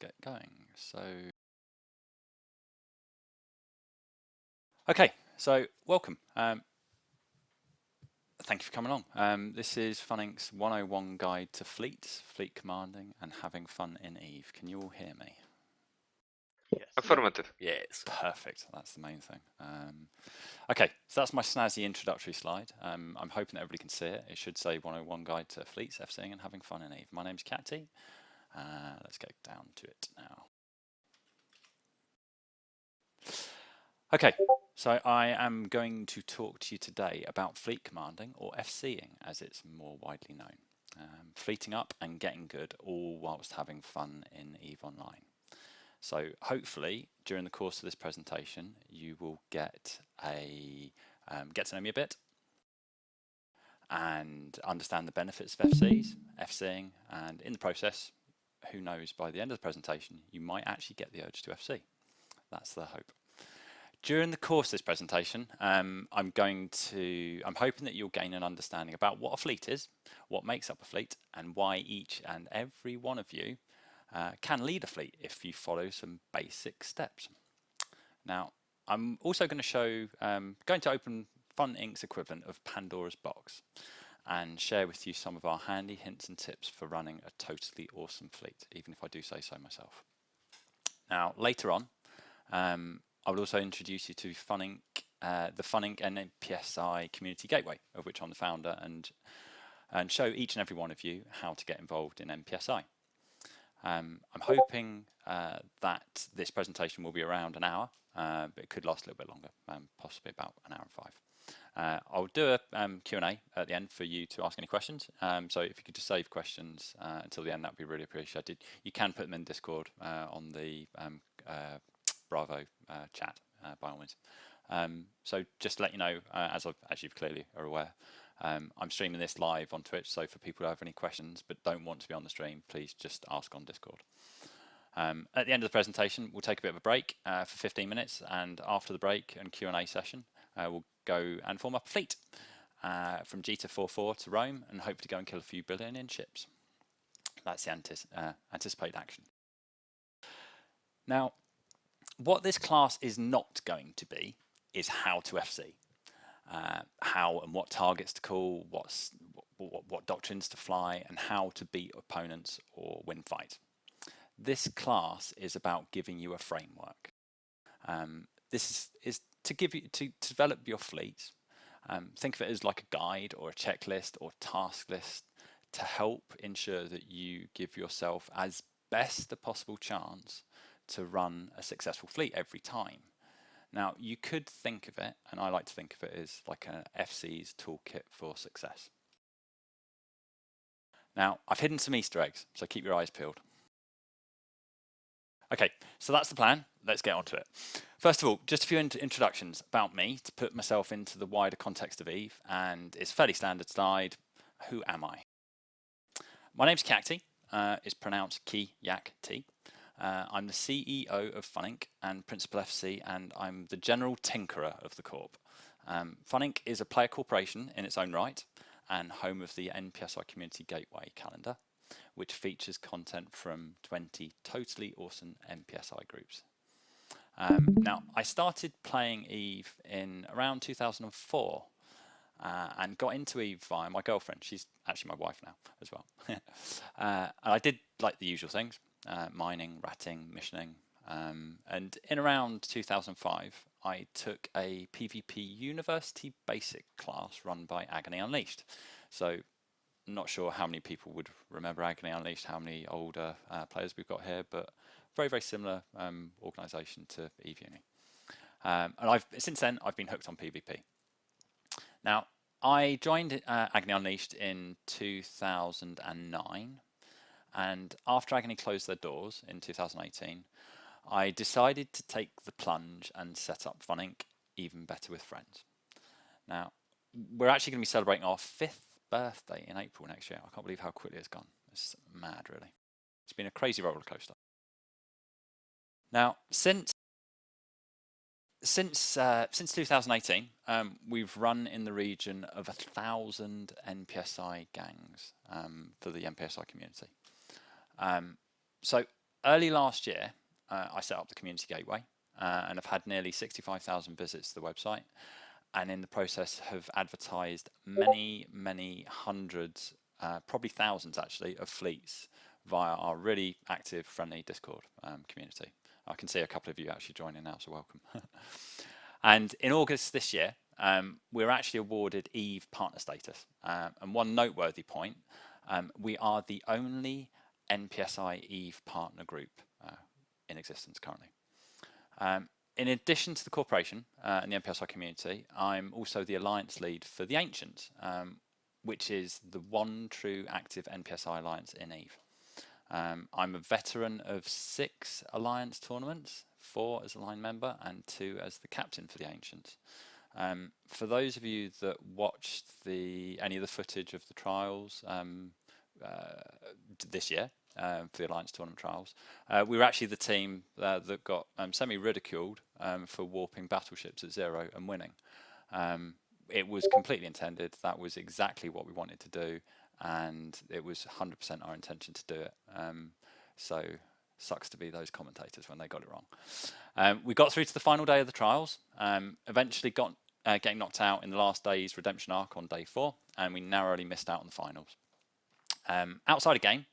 get going. Okay, so welcome. Thank you for coming along. This is FUN.inc's 101 guide to fleets, fleet commanding, and having fun in Eve. Can you all hear me? Yes. Affirmative. Yes, perfect. That's the main thing. Okay, so that's my snazzy introductory slide. I'm hoping that everybody can see it. It should say 101 guide to fleets, FCing, and having fun in Eve. My name's Keacte. Let's get down to it now. Okay, so I am going to talk to you today about fleet commanding, or FCing as it's more widely known. Fleeting up and getting good, all whilst having fun in EVE Online. So hopefully during the course of this presentation you will get to know me a bit and understand the benefits of FCs, FCing, and in the process, who knows, by the end of the presentation you might actually get the urge to FC. That's the hope. During the course of this presentation, I'm hoping that you'll gain an understanding about what a fleet is, what makes up a fleet, and why each and every one of you can lead a fleet if you follow some basic steps. Now, I'm also going to open FUN.inc's equivalent of Pandora's box and share with you some of our handy hints and tips for running a totally awesome fleet, even if I do say so myself. Now, later on, I will also introduce you to the FUN.inc NPSI community gateway, of which I'm the founder, and show each and every one of you how to get involved in NPSI. I'm hoping that this presentation will be around an hour, but it could last a little bit longer, possibly about an hour and 5. I'll do a Q&A at the end for you to ask any questions, so if you could just save questions until the end, that would be really appreciated. You can put them in Discord on the Bravo chat by all means. So just to let you know, as you clearly are aware, I'm streaming this live on Twitch, so for people who have any questions but don't want to be on the stream, please just ask on Discord. At the end of the presentation, we'll take a bit of a break for 15 minutes, and after the break and Q&A session, we'll go and form up a fleet from G to 4-4 to Rome, and hope to go and kill a few billion in ships. That's the anticipated action. Now, what this class is not going to be is how to FC. How and what targets to call, what doctrines to fly, and how to beat opponents or win fights. This class is about giving you a framework. This is to develop your fleet. Think of it as like a guide or a checklist or task list to help ensure that you give yourself as best a possible chance to run a successful fleet every time. Now, you could think of it, and I like to think of it as like an FC's toolkit for success. Now, I've hidden some Easter eggs, so keep your eyes peeled. Okay, so that's the plan. Let's get on to it. First of all, just a few introductions about me to put myself into the wider context of EVE, and it's a fairly standard slide. Who am I? My name's Keacte. It's pronounced Keacte. I'm the CEO of FUN.inc and Principal FC, and I'm the General Tinkerer of the Corp. FUN.inc is a player corporation in its own right and home of the NPSI Community Gateway calendar, which features content from 20 totally awesome NPSI groups. Now, I started playing EVE in around 2004 and got into EVE via my girlfriend. She's actually my wife now as well. And I did like the usual things. Mining, ratting, missioning, and in around 2005 I took a PvP University Basic class run by Agony Unleashed. So I'm not sure how many people would remember Agony Unleashed, how many older players we've got here, but very similar organisation to EVE Uni. And since then I've been hooked on PvP. Now, I joined Agony Unleashed in 2009. And after Agony closed their doors in 2018, I decided to take the plunge and set up FUN.inc even better with friends. Now, we're actually going to be celebrating our 5th birthday in April next year. I can't believe how quickly it's gone. It's mad, really. It's been a crazy roller coaster. Now, since 2018, we've run in the region of 1,000 NPSI gangs for the NPSI community. So Early last year, I set up the community gateway and have had nearly 65,000 visits to the website, and in the process have advertised many hundreds, probably thousands actually, of fleets via our really active, friendly Discord community. I can see a couple of you actually joining now, so welcome. And in August this year, we were actually awarded EVE partner status. And one noteworthy point, we are the only NPSI EVE partner group in existence currently. In addition to the corporation and the NPSI community, I'm also the alliance lead for the Ancients, which is the one true active NPSI alliance in EVE. I'm a veteran of 6 alliance tournaments, 4 as a line member and 2 as the captain for the Ancients. For those of you that watched any of the footage of the trials this year, for the Alliance Tournament trials, we were actually the team that got semi-ridiculed for warping battleships at 0 and winning. It was completely intended. That was exactly what we wanted to do, and it was 100% our intention to do it. So sucks to be those commentators when they got it wrong. We got through to the final day of the trials, eventually got getting knocked out in the last day's redemption arc on day 4, and we narrowly missed out on the finals. Outside of game,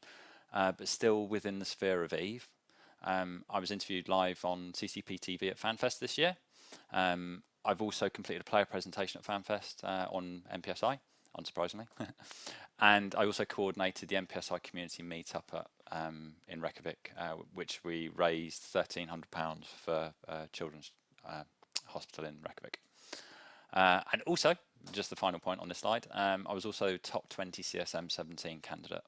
but still within the sphere of EVE, I was interviewed live on CCP TV at FanFest this year. I've also completed a player presentation at FanFest on NPSI, unsurprisingly. And I also coordinated the NPSI community meetup in Reykjavik, which we raised £1,300 for Children's Hospital in Reykjavik. And also, just the final point on this slide, I was also top 20 CSM 17 candidate.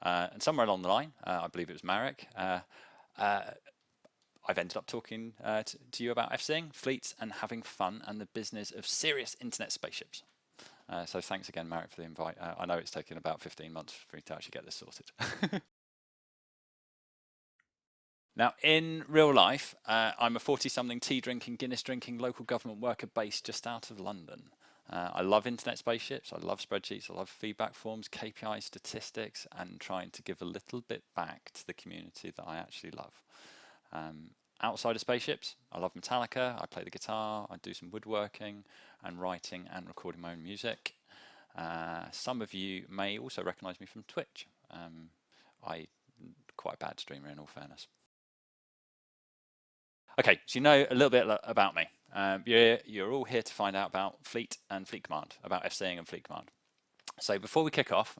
And somewhere along the line, I believe it was Marek, I've ended up talking to you about FCing, fleets, and having fun, and the business of serious internet spaceships. So thanks again, Marek, for the invite. I know it's taken about 15 months for me to actually get this sorted. Now, in real life, I'm a 40-something tea-drinking, Guinness-drinking local government worker based just out of London. I love internet spaceships, I love spreadsheets, I love feedback forms, KPI statistics, and trying to give a little bit back to the community that I actually love. Outside of spaceships, I love Metallica, I play the guitar, I do some woodworking and writing and recording my own music. Some of you may also recognise me from Twitch. I'm quite a bad streamer in all fairness. Okay, so you know a little bit about me. You're all here to find out about Fleet and Fleet Command, about FCing and Fleet Command. So before we kick off,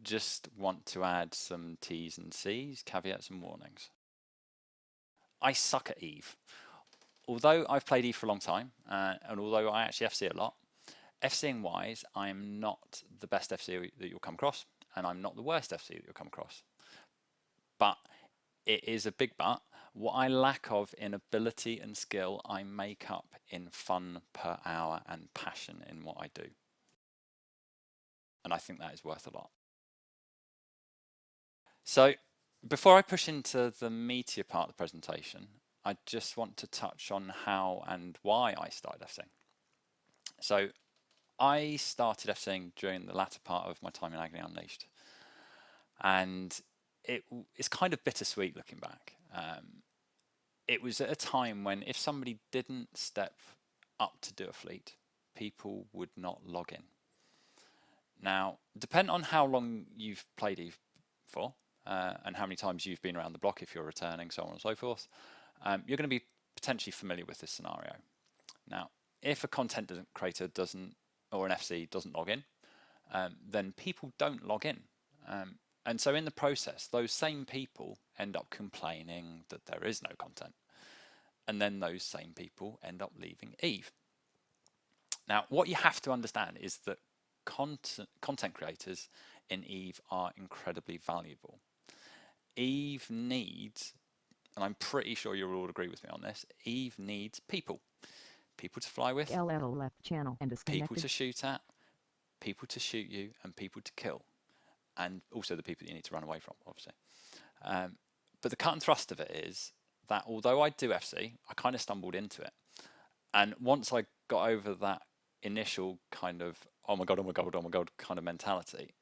just want to add some T's and C's, caveats and warnings. I suck at EVE. Although I've played EVE for a long time, and although I actually FC a lot, FCing wise, I'm not the best FC that you'll come across, and I'm not the worst FC that you'll come across. But it is a big but. What I lack of in ability and skill, I make up in fun per hour and passion in what I do. And I think that is worth a lot. So before I push into the meatier part of the presentation, I just want to touch on how and why I started FCing. So I started FCing during the latter part of my time in Agony Unleashed. And it's kind of bittersweet looking back. It was at a time when if somebody didn't step up to do a fleet, people would not log in. Now, depending on how long you've played EVE for, and how many times you've been around the block if you're returning, so on and so forth, you're going to be potentially familiar with this scenario. Now, if a content creator doesn't, or an FC doesn't log in, then people don't log in. And so in the process, those same people end up complaining that there is no content. And then those same people end up leaving EVE. Now, what you have to understand is that content creators in EVE are incredibly valuable. EVE needs, and I'm pretty sure you'll all agree with me on this, EVE needs people. People to fly with, left channel and people to shoot at, people to shoot you, and people to kill. And also the people that you need to run away from, obviously. But the cut and thrust of it is that although I do FC, I kind of stumbled into it. And once I got over that initial kind of, oh my God, oh my God, oh my God kind of mentality,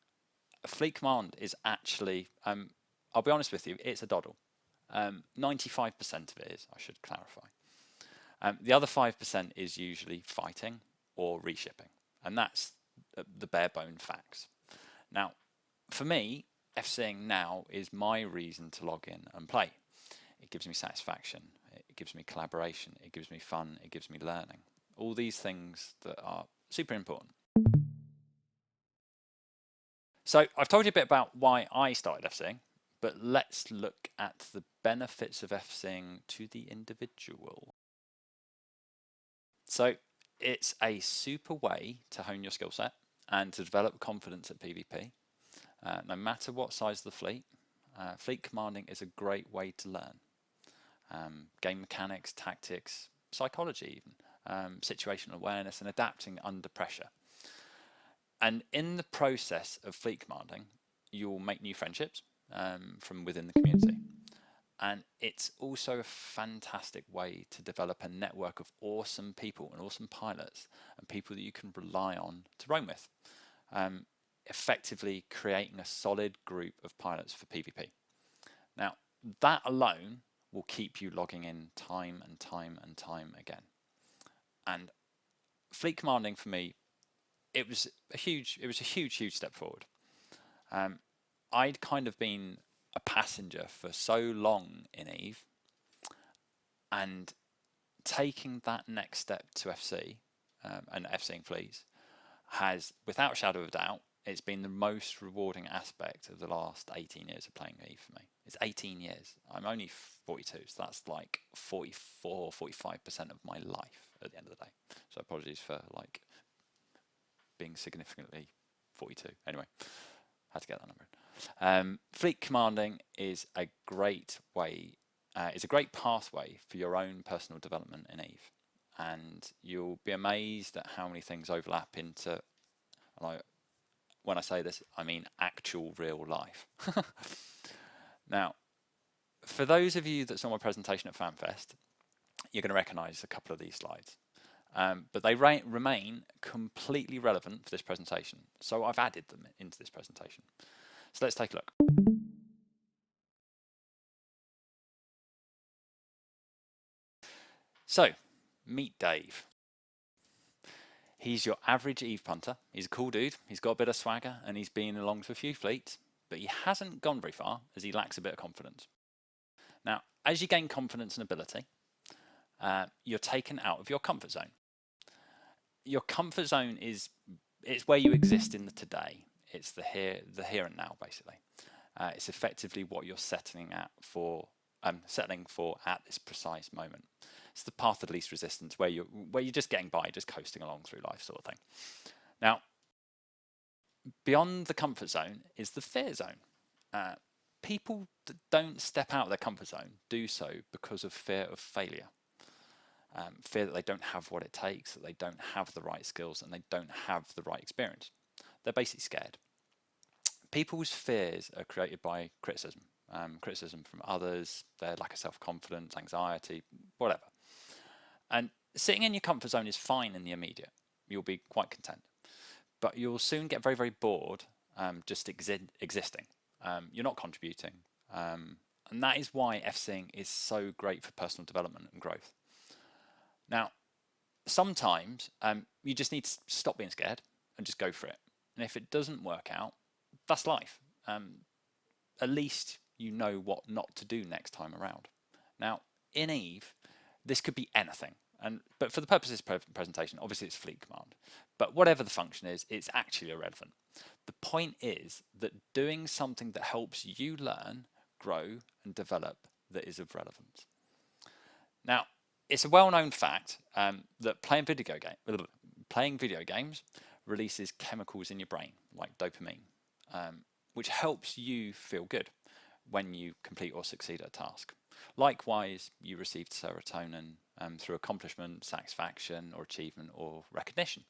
Fleet Command is actually, I'll be honest with you, it's a doddle. 95% of it is, I should clarify. The other 5% is usually fighting or reshipping, and that's the bare bone facts. Now, for me, FCing now is my reason to log in and play. It gives me satisfaction, it gives me collaboration, it gives me fun, it gives me learning. All these things that are super important. So I've told you a bit about why I started FCing, but let's look at the benefits of FCing to the individual. So it's a super way to hone your skill set and to develop confidence at PvP. No matter what size of the fleet, fleet commanding is a great way to learn. Game mechanics, tactics, psychology even, situational awareness and adapting under pressure. And in the process of fleet commanding, you'll make new friendships from within the community. And it's also a fantastic way to develop a network of awesome people and awesome pilots and people that you can rely on to roam with, effectively creating a solid group of pilots for PvP. Now, that alone will keep you logging in time and time and time again. And fleet commanding for me, it was a huge step forward. I'd kind of been a passenger for so long in EVE, and taking that next step to FC and FCing fleets has, without a shadow of a doubt, it's been the most rewarding aspect of the last 18 years of playing EVE for me. It's 18 years. I'm only 42, so that's like 44, 45% of my life at the end of the day. So apologies for like being significantly 42. Anyway, had to get that number in. Fleet commanding is a great way, it's a great pathway for your own personal development in EVE, and you'll be amazed at how many things overlap into, when I say this, I mean actual real life. Now, for those of you that saw my presentation at FanFest, you're going to recognise a couple of these slides. But they remain completely relevant for this presentation. So I've added them into this presentation. So let's take a look. So, meet Dave. He's your average EVE punter. He's a cool dude. He's got a bit of swagger and he's been along to a few fleets, but he hasn't gone very far as he lacks a bit of confidence. Now, as you gain confidence and ability, you're taken out of your comfort zone. Your comfort zone is where you exist in the today. It's the here and now, basically. It's effectively what you're settling for at this precise moment. It's the path of least resistance, where you're just getting by, just coasting along through life, sort of thing. Now, beyond the comfort zone is the fear zone. People that don't step out of their comfort zone do so because of fear of failure. Fear that they don't have what it takes, that they don't have the right skills, and they don't have the right experience. They're basically scared. People's fears are created by criticism. Criticism from others, their lack of self-confidence, anxiety, whatever. And sitting in your comfort zone is fine in the immediate. You'll be quite content. But you'll soon get very, very bored just existing. You're not contributing. And that is why FCing is so great for personal development and growth. Now, sometimes you just need to stop being scared and just go for it. And if it doesn't work out, that's life. At least you know what not to do next time around. Now, in EVE, this could be anything. But for the purpose of this presentation, obviously it's fleet command. But whatever the function is, it's actually irrelevant. The point is that doing something that helps you learn, grow, and develop that is of relevance. Now, it's a well-known fact that playing video games releases chemicals in your brain, like dopamine, which helps you feel good when you complete or succeed at a task. Likewise, you receive serotonin through accomplishment, satisfaction, or achievement, or recognition.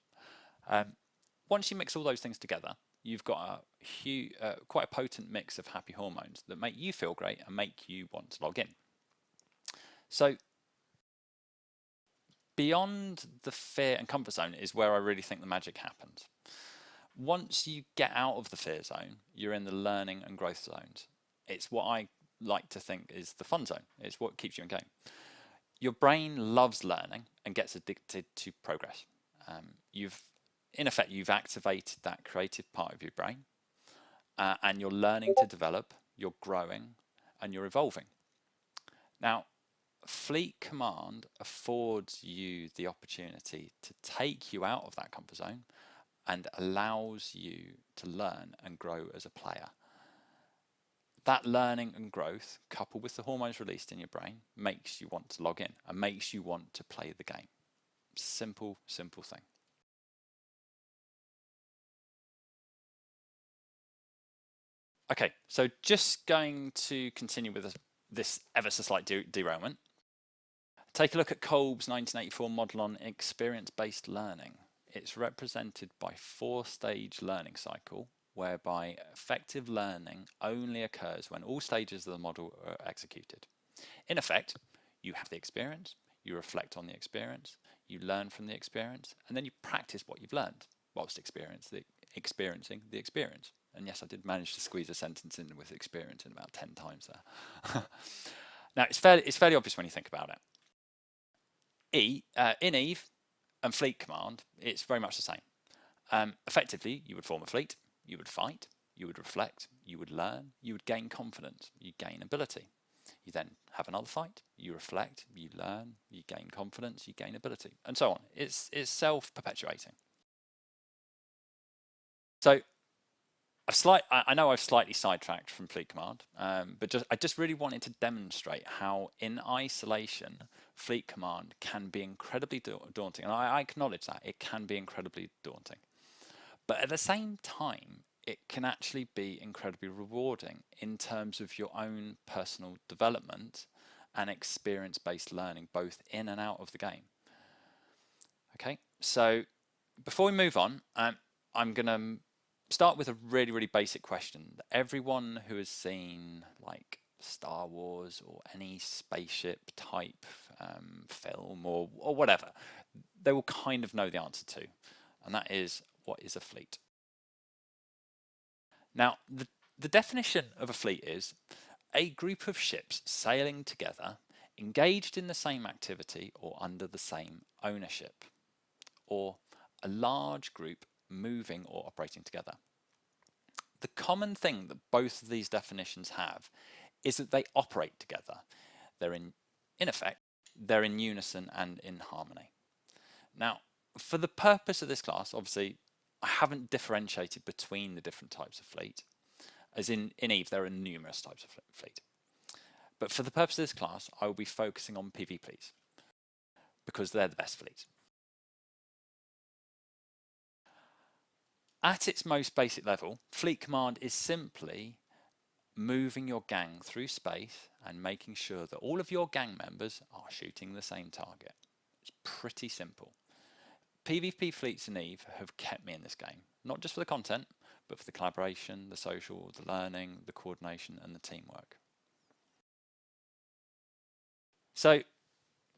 Once you mix all those things together, you've got quite a potent mix of happy hormones that make you feel great and make you want to log in. So, beyond the fear and comfort zone is where I really think the magic happens. Once you get out of the fear zone, you're in the learning and growth zones. It's what I like to think is the fun zone. It's what keeps you in game. Your brain loves learning and gets addicted to progress. In effect, you've activated that creative part of your brain, and you're learning to develop, you're growing, and you're evolving. Now, Fleet Command affords you the opportunity to take you out of that comfort zone and allows you to learn and grow as a player. That learning and growth, coupled with the hormones released in your brain, makes you want to log in and makes you want to play the game. Simple, simple thing. Okay, so just going to continue with this ever so slight derailment. Take a look at Kolb's 1984 model on experience-based learning. It's represented by a 4-stage learning cycle, whereby effective learning only occurs when all stages of the model are executed. In effect, you have the experience, you reflect on the experience, you learn from the experience, and then you practice what you've learned whilst experiencing the experience. And yes, I did manage to squeeze a sentence in with experience in about 10 times there. Now, it's fairly obvious when you think about it. In Eve and Fleet Command, it's very much the same. Effectively, you would form a fleet, you would fight, you would reflect, you would learn, you would gain confidence, you gain ability. You then have another fight, you reflect, you learn, you gain confidence, you gain ability, and so on. It's self-perpetuating. So I know I've slightly sidetracked from Fleet Command, but I just really wanted to demonstrate how in isolation Fleet Command can be incredibly daunting, and I acknowledge that it can be incredibly daunting, but at the same time it can actually be incredibly rewarding in terms of your own personal development and experience-based learning, both in and out of the game. Okay, so before we move on, I'm going to start with a really, really basic question that everyone who has seen like Star Wars or any spaceship type film or whatever, they will kind of know the answer to, and that is, what is a fleet? Now, the definition of a fleet is a group of ships sailing together, engaged in the same activity or under the same ownership, or a large group moving or operating together. The common thing that both of these definitions have is that they operate together. They're in effect, they're in unison and in harmony. Now, for the purpose of this class, obviously, I haven't differentiated between the different types of fleet. As in Eve, there are numerous types of fleet. But for the purpose of this class, I will be focusing on PvPs because they're the best fleets. At its most basic level, Fleet Command is simply moving your gang through space and making sure that all of your gang members are shooting the same target. It's pretty simple. PvP fleets in Eve have kept me in this game, not just for the content, but for the collaboration, the social, the learning, the coordination, and the teamwork. So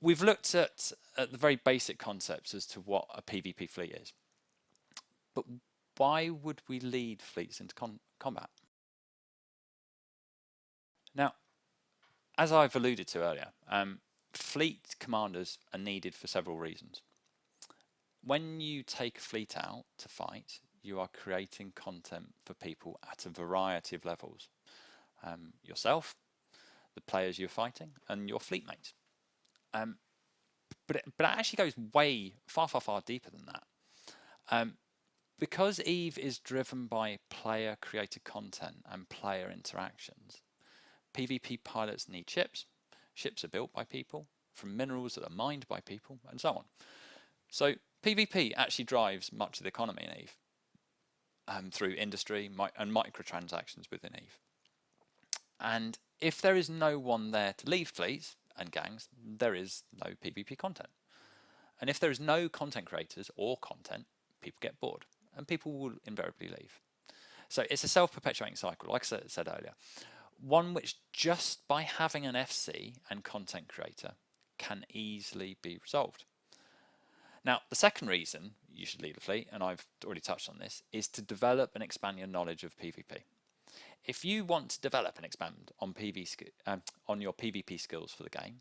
we've looked at the very basic concepts as to what a PvP fleet is. But why would we lead fleets into combat? Now, as I've alluded to earlier, fleet commanders are needed for several reasons. When you take a fleet out to fight, you are creating content for people at a variety of levels. Yourself, the players you're fighting, and your fleet mates. But it actually goes way far deeper than that. Because Eve is driven by player-created content and player interactions, PvP pilots need ships. Ships are built by people, from minerals that are mined by people, and so on. So PvP actually drives much of the economy in Eve through industry and microtransactions within Eve. And if there is no one there to lead fleets and gangs, there is no PvP content. And if there is no content creators or content, people get bored and people will invariably leave. So it's a self-perpetuating cycle, like I said earlier, one which just by having an FC and content creator can easily be resolved. Now, the second reason you should lead a fleet, and I've already touched on this, is to develop and expand your knowledge of PvP. if you want to develop and expand on on your PvP skills for the game,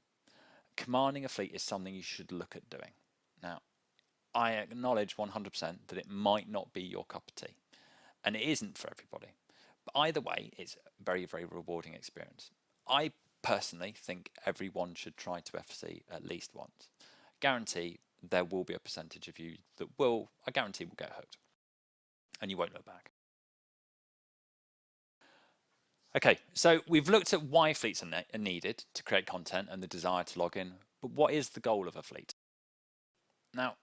commanding a fleet is something you should look at doing. Now, I acknowledge 100% that it might not be your cup of tea, and it isn't for everybody. But either way, it's a very, very rewarding experience. I personally think everyone should try to FC at least once. Guarantee there will be a percentage of you that will, I guarantee, will get hooked, and you won't look back. Okay, so we've looked at why fleets are needed to create content and the desire to log in, but what is the goal of a fleet? Now,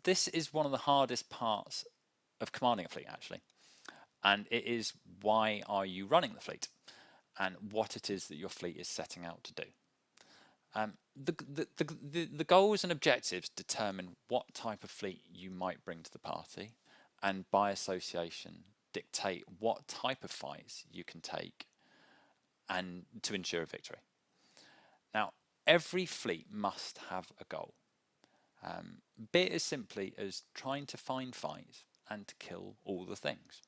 this is one of the hardest parts of commanding a fleet, actually, and it is why are you running the fleet and what it is that your fleet is setting out to do. The goals and objectives determine what type of fleet you might bring to the party, and by association dictate what type of fights you can take and to ensure a victory. Now, every fleet must have a goal, be it as simply as trying to find fights and to kill all the things.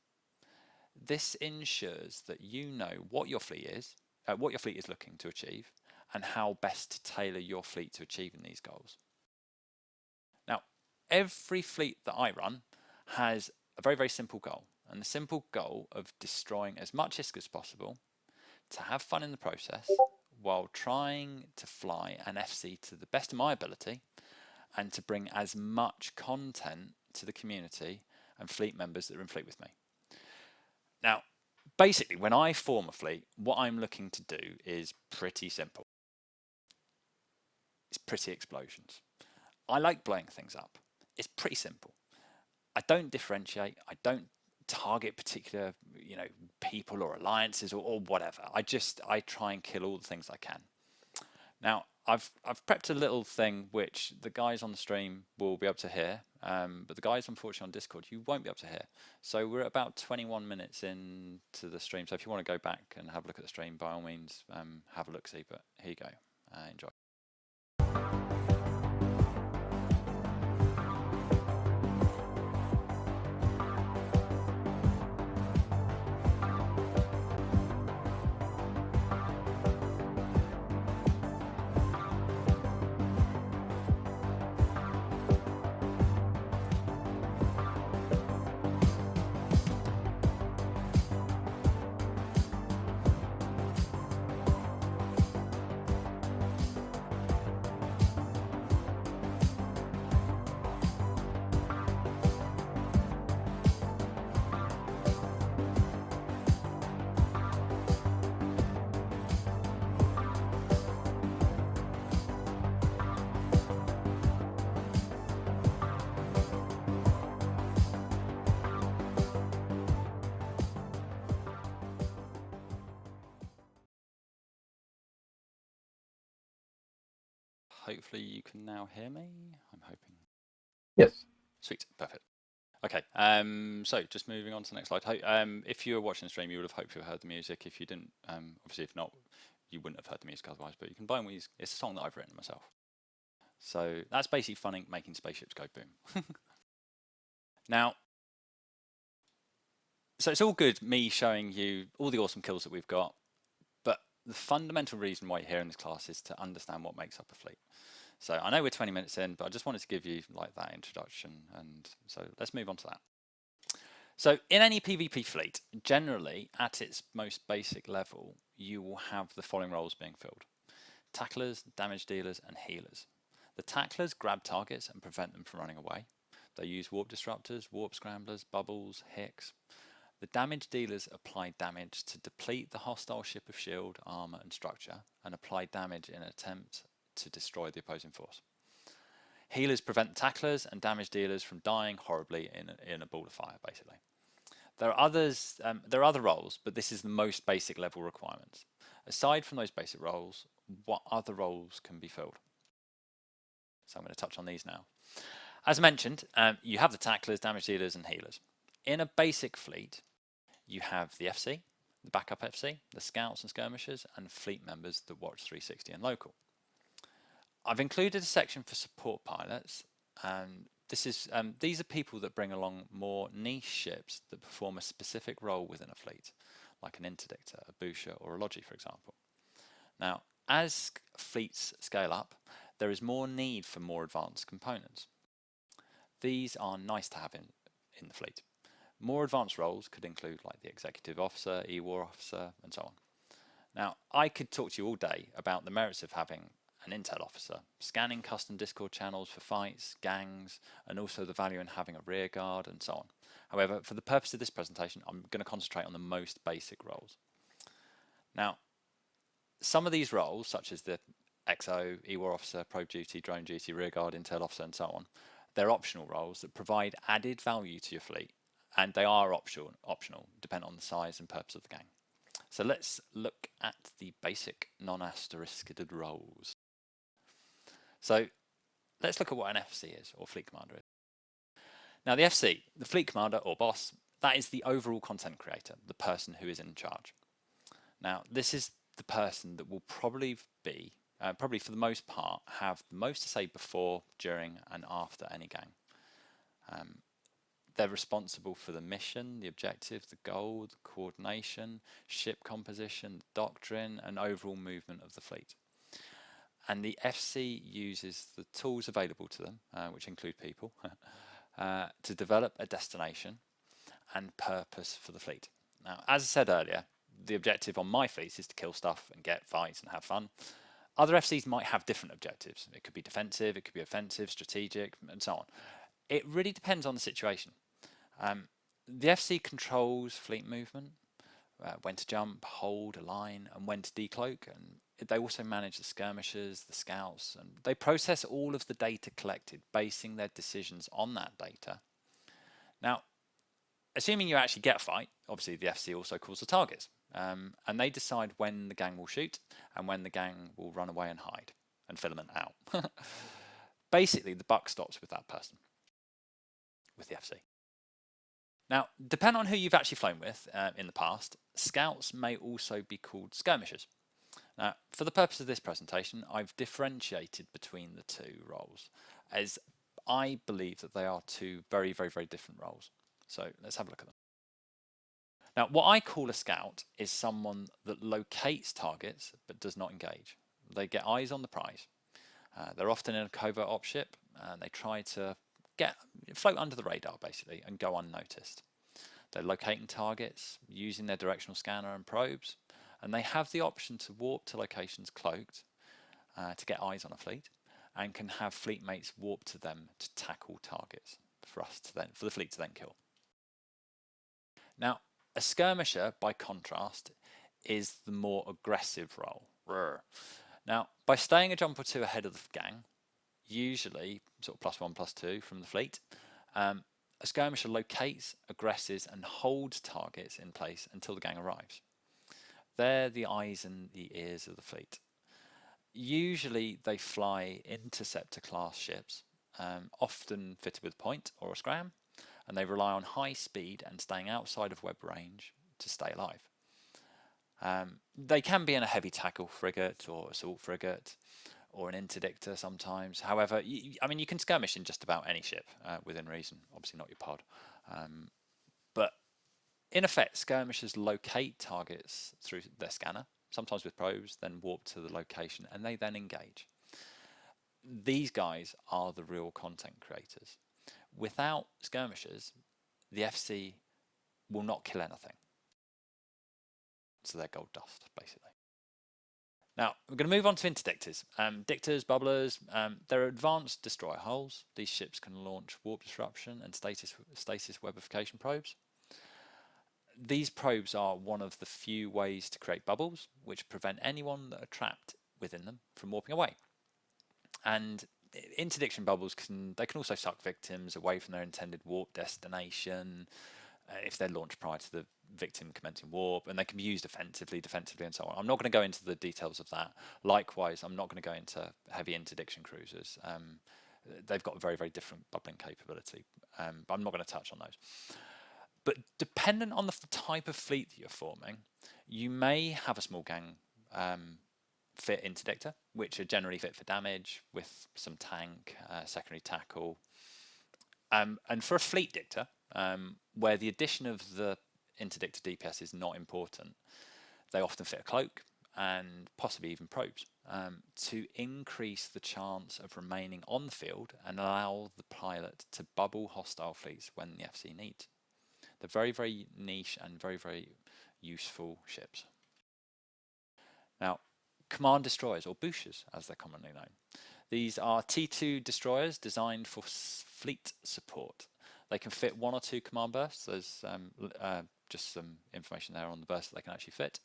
This ensures that you know what your fleet is looking to achieve, and how best to tailor your fleet to achieving these goals. Now, every fleet that I run has a very, very simple goal, and the simple goal of destroying as much ISK as possible, to have fun in the process, while trying to fly an FC to the best of my ability, and to bring as much content to the community and fleet members that are in fleet with me. Now, basically, when I form a fleet, what I'm looking to do is pretty simple. It's pretty explosions. I like blowing things up. It's pretty simple. I don't differentiate. I don't target particular, people or alliances or whatever. I try and kill all the things I can. Now, I've prepped a little thing which the guys on the stream will be able to hear, but the guys unfortunately on Discord you won't be able to hear. So we're at about 21 minutes into the stream. So if you want to go back and have a look at the stream, by all means, have a look see. But here you go. Enjoy. Hopefully you can now hear me. I'm hoping. Yes. Sweet, perfect. Okay, so just moving on to the next slide. If you were watching the stream, you would have hopefully heard the music. If you didn't, obviously if not, you wouldn't have heard the music otherwise, but you can buy me. It's a song that I've written myself. So that's basically FUN.inc making spaceships go boom. Now, so it's all good me showing you all the awesome kills that we've got, but the fundamental reason why you're here in this class is to understand what makes up a fleet. So I know we're 20 minutes in, but I just wanted to give you like that introduction, and so let's move on to that. So in any PvP fleet, generally at its most basic level, you will have the following roles being filled: tacklers, damage dealers, and healers. The tacklers grab targets and prevent them from running away. They use warp disruptors, warp scramblers, bubbles, hicks. The damage dealers apply damage to deplete the hostile ship of shield, armor, and structure, and apply damage in an attempt to destroy the opposing force. Healers prevent tacklers and damage dealers from dying horribly in a ball of fire, basically. There are other roles, but this is the most basic level requirements. Aside from those basic roles, what other roles can be filled? So I'm going to touch on these now. As mentioned, you have the tacklers, damage dealers, and healers. In a basic fleet, you have the FC, the backup FC, the scouts and skirmishers, and fleet members that watch 360 and local. I've included a section for support pilots, and these are people that bring along more niche ships that perform a specific role within a fleet, like an interdictor, a busher, or a logi, for example. Now, as fleets scale up, there is more need for more advanced components. These are nice to have in the fleet. More advanced roles could include like the executive officer, e-war officer, and so on. Now, I could talk to you all day about the merits of having an intel officer, scanning custom Discord channels for fights, gangs, and also the value in having a rear guard and so on. However, for the purpose of this presentation, I'm going to concentrate on the most basic roles. Now, some of these roles, such as the XO, e-war officer, probe duty, drone duty, rear guard, intel officer, and so on, they're optional roles that provide added value to your fleet, and they are optional depending on the size and purpose of the gang. So let's look at the basic non-asterisked roles. So let's look at what an FC is, or fleet commander is. Now the FC, the fleet commander or boss, that is the overall content creator, the person who is in charge. Now this is the person that will probably be, probably for the most part, have the most to say before, during and after any gang. They're responsible for the mission, the objective, the goal, the coordination, ship composition, doctrine, and overall movement of the fleet. And the FC uses the tools available to them, which include people, to develop a destination and purpose for the fleet. Now, as I said earlier, the objective on my fleet is to kill stuff and get fights and have fun. Other FCs might have different objectives. It could be defensive, it could be offensive, strategic, and so on. It really depends on the situation. The FC controls fleet movement, when to jump, hold, align, and when to decloak, and they also manage the skirmishers, the scouts, and they process all of the data collected, basing their decisions on that data. Now, assuming you actually get a fight, obviously the FC also calls the targets, and they decide when the gang will shoot and when the gang will run away and hide and filament out. Basically, the buck stops with that person, with the FC. Now, depending on who you've actually flown with in the past, scouts may also be called skirmishers. Now, for the purpose of this presentation, I've differentiated between the two roles, as I believe that they are two very, very, very different roles. So let's have a look at them. Now, what I call a scout is someone that locates targets but does not engage. They get eyes on the prize. They're often in a covert op ship, and they try to float under the radar basically and go unnoticed. They're locating targets using their directional scanner and probes, and they have the option to warp to locations cloaked to get eyes on a fleet, and can have fleet mates warp to them to tackle targets for the fleet to then kill. Now, a skirmisher, by contrast, is the more aggressive role. Now, by staying a jump or two ahead of the gang, usually sort of +1, +2 from the fleet, a skirmisher locates, aggresses, and holds targets in place until the gang arrives. They're the eyes and the ears of the fleet. Usually they fly interceptor class ships, often fitted with point or a scram, and they rely on high speed and staying outside of web range to stay alive. They can be in a heavy tackle frigate or assault frigate, or an interdictor sometimes. However, I mean, you can skirmish in just about any ship within reason, obviously not your pod. But in effect, skirmishers locate targets through their scanner, sometimes with probes, then warp to the location, and they then engage. These guys are the real content creators. Without skirmishers, the FC will not kill anything. So they're gold dust, basically. Now, we're going to move on to interdictors. Dictors, bubblers, they're advanced destroyer hulls. These ships can launch warp disruption and stasis webification probes. These probes are one of the few ways to create bubbles, which prevent anyone that are trapped within them from warping away. And interdiction bubbles can also suck victims away from their intended warp destination if they're launched prior to the victim commencing warp, and they can be used offensively, defensively, and so on. I'm not going to go into the details of that. Likewise, I'm not going to go into heavy interdiction cruisers. They've got a very, very different bubbling capability, but I'm not going to touch on those. But dependent on the type of fleet that you're forming, you may have a small gang fit interdictor, which are generally fit for damage with some tank, secondary tackle. And for a fleet dictor, where the addition of the interdictor DPS is not important, they often fit a cloak and possibly even probes to increase the chance of remaining on the field and allow the pilot to bubble hostile fleets when the FC needs. They're very, very niche and very, very useful ships. Now, command destroyers, or Bouches as they're commonly known. These are T2 destroyers designed for fleet support. They can fit 1 or 2 command bursts. There's just some information there on the burst that they can actually fit,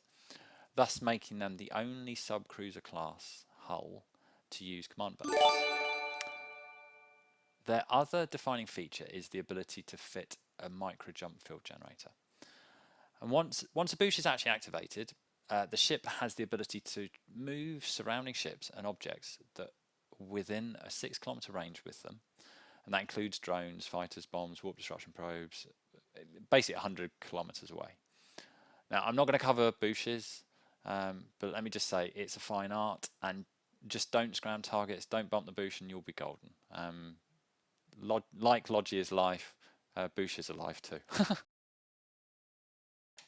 thus making them the only subcruiser class hull to use command bursts. Their other defining feature is the ability to fit a micro jump field generator. And once a boost is actually activated, the ship has the ability to move surrounding ships and objects that within a 6 kilometer range with them, and that includes drones, fighters, bombs, warp disruption probes, basically 100 kilometers away. Now, I'm not going to cover Bouches, but let me just say it's a fine art, and just don't scram targets, don't bump the Bouche, and you'll be golden. Like Logi is life, Bouches are life too.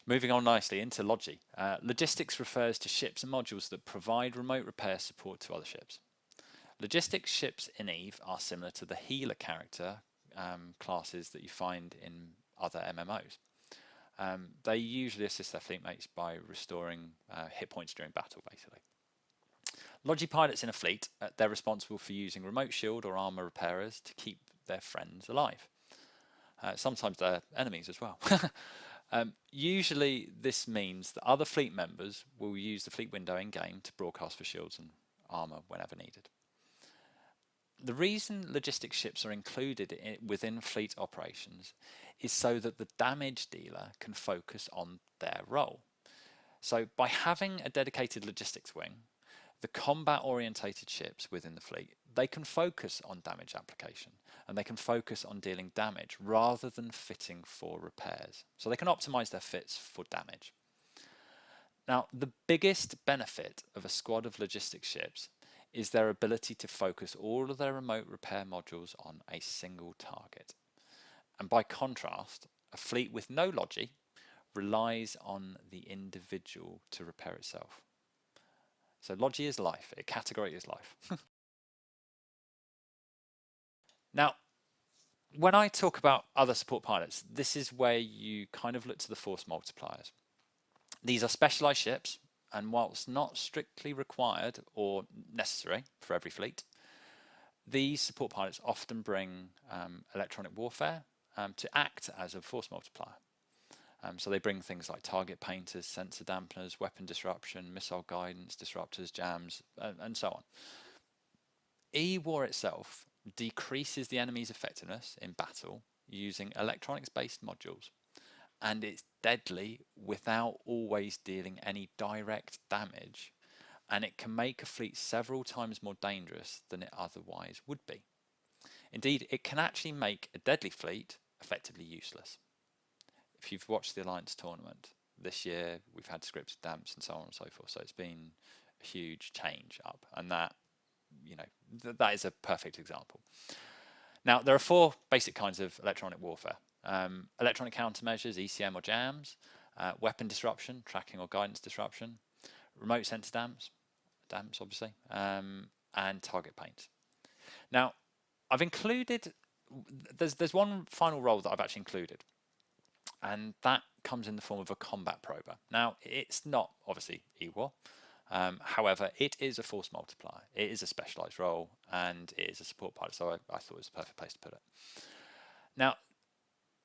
Moving on nicely into Logi. Logistics refers to ships and modules that provide remote repair support to other ships. Logistics ships in EVE are similar to the healer character classes that you find in other MMOs. They usually assist their fleet mates by restoring hit points during battle, basically. Logi pilots in a fleet, they're responsible for using remote shield or armor repairers to keep their friends alive. Sometimes they're enemies as well. Usually this means that other fleet members will use the fleet window in game to broadcast for shields and armor whenever needed. The reason logistics ships are included within fleet operations is so that the damage dealer can focus on their role. So by having a dedicated logistics wing, the combat orientated ships within the fleet, they can focus on damage application and they can focus on dealing damage rather than fitting for repairs. So they can optimize their fits for damage. Now, the biggest benefit of a squad of logistics ships is their ability to focus all of their remote repair modules on a single target. And by contrast, a fleet with no Logi relies on the individual to repair itself. So Logi is life, a category is life. Now, when I talk about other support pilots, this is where you kind of look to the force multipliers. These are specialized ships, and whilst not strictly required or necessary for every fleet, these support pilots often bring electronic warfare to act as a force multiplier. So they bring things like target painters, sensor dampeners, weapon disruption, missile guidance, disruptors, jams, and so on. E-War itself decreases the enemy's effectiveness in battle using electronics-based modules, and it's deadly without always dealing any direct damage, and it can make a fleet several times more dangerous than it otherwise would be. Indeed, it can actually make a deadly fleet effectively useless. If you've watched the Alliance tournament this year, we've had scripted damps and so on and so forth, so it's been a huge change up, and that, you know, that is a perfect example. Now, there are 4 basic kinds of electronic warfare. Electronic countermeasures, ECM or jams, weapon disruption, tracking or guidance disruption, remote sensor damps obviously, and target paint. Now, I've included, there's one final role that I've actually included, and that comes in the form of a combat prober. Now, it's not obviously E-War, however, it is a force multiplier. It is a specialized role, and it is a support pilot, so I thought it was the perfect place to put it. Now,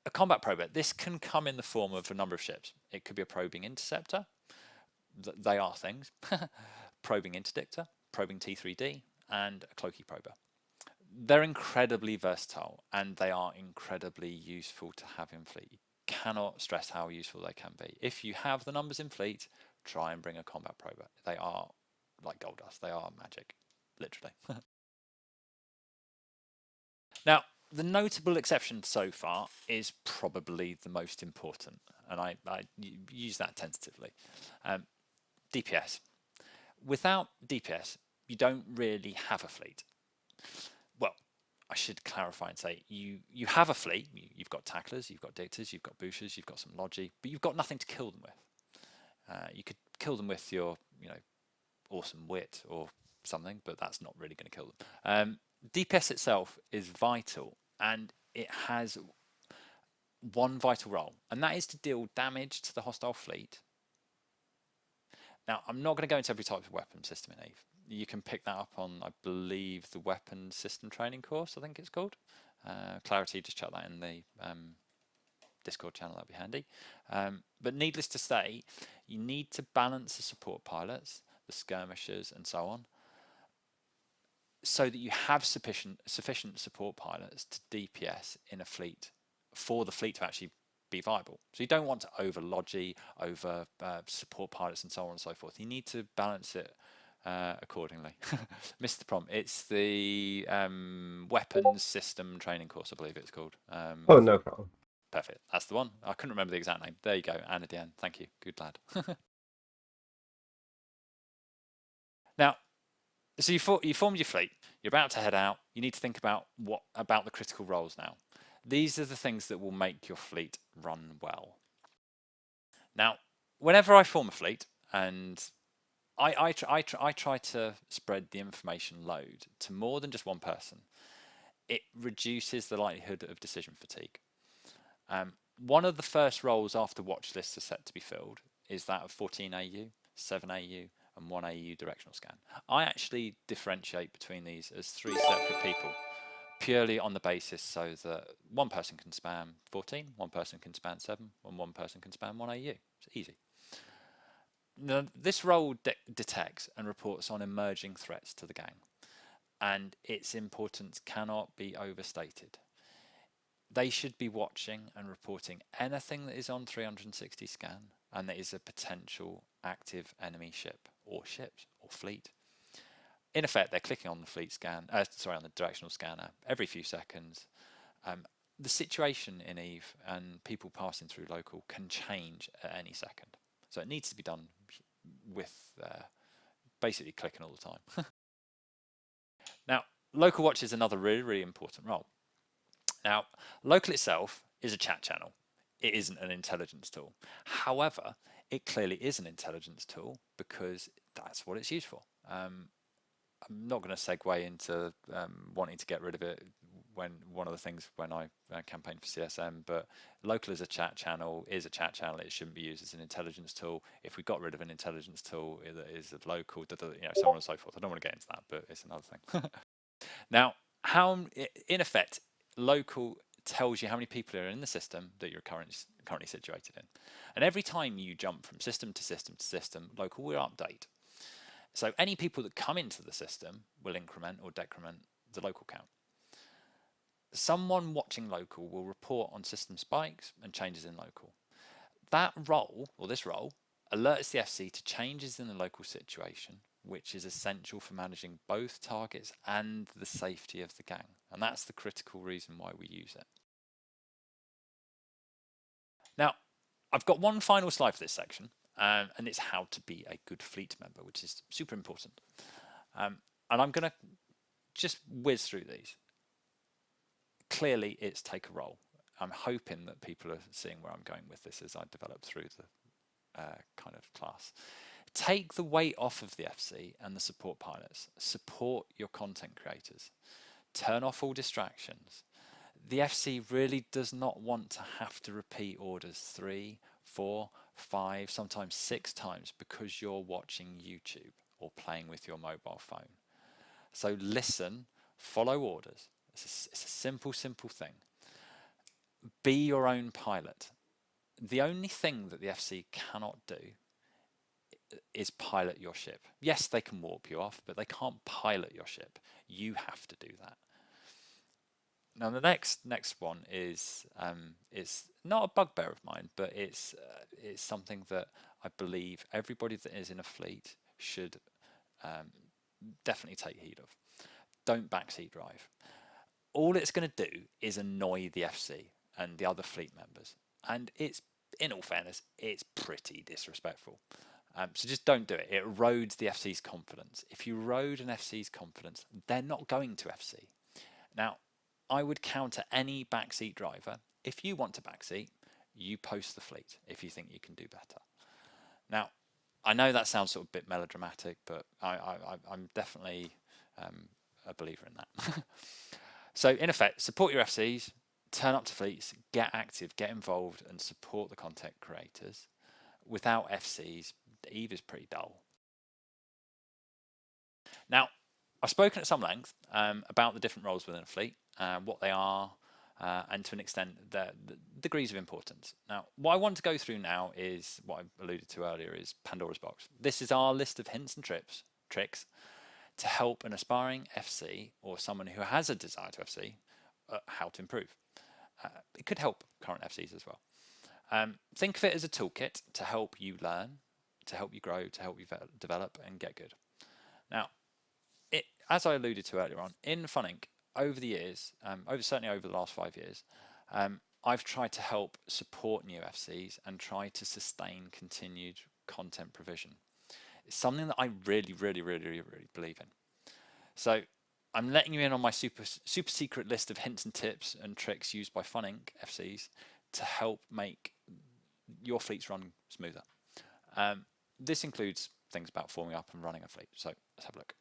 a combat prober, this can come in the form of a number of ships. It could be a probing interceptor, they are things, probing interdictor, probing T3D, and a cloaky prober. They're incredibly versatile, and they are incredibly useful to have in fleet. You cannot stress how useful they can be. If you have the numbers in fleet, try and bring a combat prober. They are like gold dust. They are magic, literally. Now, the notable exception so far is probably the most important, and I use that tentatively. DPS. Without DPS, you don't really have a fleet. Well, I should clarify and say you have a fleet, you've got tacklers, you've got dictators, you've got boosters, you've got some logi, but you've got nothing to kill them with. You could kill them with your awesome wit or something, but that's not really going to kill them. DPS itself is vital, and it has one vital role, and that is to deal damage to the hostile fleet. Now, I'm not going to go into every type of weapon system in EVE. You can pick that up on, I believe, the weapon system training course, I think it's called. Clarity, just check that in the Discord channel, that'd be handy. But needless to say, you need to balance the support pilots, the skirmishers, and so on, so that you have sufficient support pilots to DPS in a fleet for the fleet to actually be viable. So you don't want to over logi, over support pilots, and so on and so forth. You need to balance it accordingly. Missed the prompt. It's the weapons system training course, I believe it's called. Oh, no problem. Perfect. That's the one. I couldn't remember the exact name. There you go. Anna Diane. Thank you. Good lad. Now, so you formed your fleet. You're about to head out. You need to think about the critical roles now. These are the things that will make your fleet run well. Now, whenever I form a fleet, and I try to spread the information load to more than just one person, it reduces the likelihood of decision fatigue. One of the first roles after watch lists are set to be filled is that of 14 AU, 7 AU, and 1 AU directional scan. I actually differentiate between these as 3 separate people, purely on the basis so that one person can spam 14, one person can spam 7, and one person can spam 1 AU. It's easy. Now, this role detects and reports on emerging threats to the gang, and its importance cannot be overstated. They should be watching and reporting anything that is on 360 scan and that is a potential active enemy ship or ships or fleet. In effect, they're clicking on the fleet scan, on the directional scanner every few seconds. The situation in EVE and people passing through local can change at any second. So it needs to be done with basically clicking all the time. Now, local watch is another really, really important role. Now, local itself is a chat channel. It isn't an intelligence tool. However, it clearly is an intelligence tool because that's what it's used for. I'm not going to segue into wanting to get rid of it when one of the things when I campaigned for CSM, but local is a chat channel, it shouldn't be used as an intelligence tool. If we got rid of an intelligence tool that is of local, so on and so forth. I don't want to get into that, but it's another thing. Now, in effect, local tells you how many people are in the system that you're currently situated in. And every time you jump from system to system to system, local will update. So any people that come into the system will increment or decrement the local count. Someone watching local will report on system spikes and changes in local. That role, or this role, alerts the FC to changes in the local situation, which is essential for managing both targets and the safety of the gang. And that's the critical reason why we use it. Now, I've got one final slide for this section, and it's how to be a good fleet member, which is super important. And I'm going to just whiz through these. Clearly, it's take a role. I'm hoping that people are seeing where I'm going with this as I develop through the kind of class. Take the weight off of the FC and the support pilots. Support your content creators. Turn off all distractions. The FC really does not want to have to repeat orders 3, 4, 5, sometimes 6 times because you're watching YouTube or playing with your mobile phone. So listen, follow orders. It's a simple thing. Be your own pilot. The only thing that the FC cannot do is pilot your ship. Yes, they can warp you off, but they can't pilot your ship. You have to do that. Now the next one is not a bugbear of mine, but it's something that I believe everybody that is in a fleet should definitely take heed of. Don't backseat drive. All it's going to do is annoy the FC and the other fleet members, and it's, in all fairness, it's pretty disrespectful. So just don't do it. It erodes the FC's confidence. If you erode an FC's confidence, they're not going to FC. Now, I would counter any backseat driver. If you want to backseat, you post the fleet if you think you can do better. Now, I know that sounds sort of a bit melodramatic, but I'm definitely a believer in that. So in effect, support your FCs, turn up to fleets, get active, get involved, and support the content creators. Without FCs, Eve is pretty dull. Now, I've spoken at some length about the different roles within a fleet, what they are, and to an extent the degrees of importance. Now, what I want to go through now is what I alluded to earlier, is Pandora's box. This is our list of hints and tricks to help an aspiring FC or someone who has a desire to FC how to improve. It could help current FCs as well. Think of it as a toolkit to help you learn, to help you grow, to help you develop and get good. Now, as I alluded to earlier on, in FUN.inc, over the years, certainly over the last 5 years, I've tried to help support new FCs and try to sustain continued content provision. It's something that I really believe in. So I'm letting you in on my super secret list of hints and tips and tricks used by FUN.inc FCs to help make your fleets run smoother. This includes things about forming up and running a fleet. So let's have a look.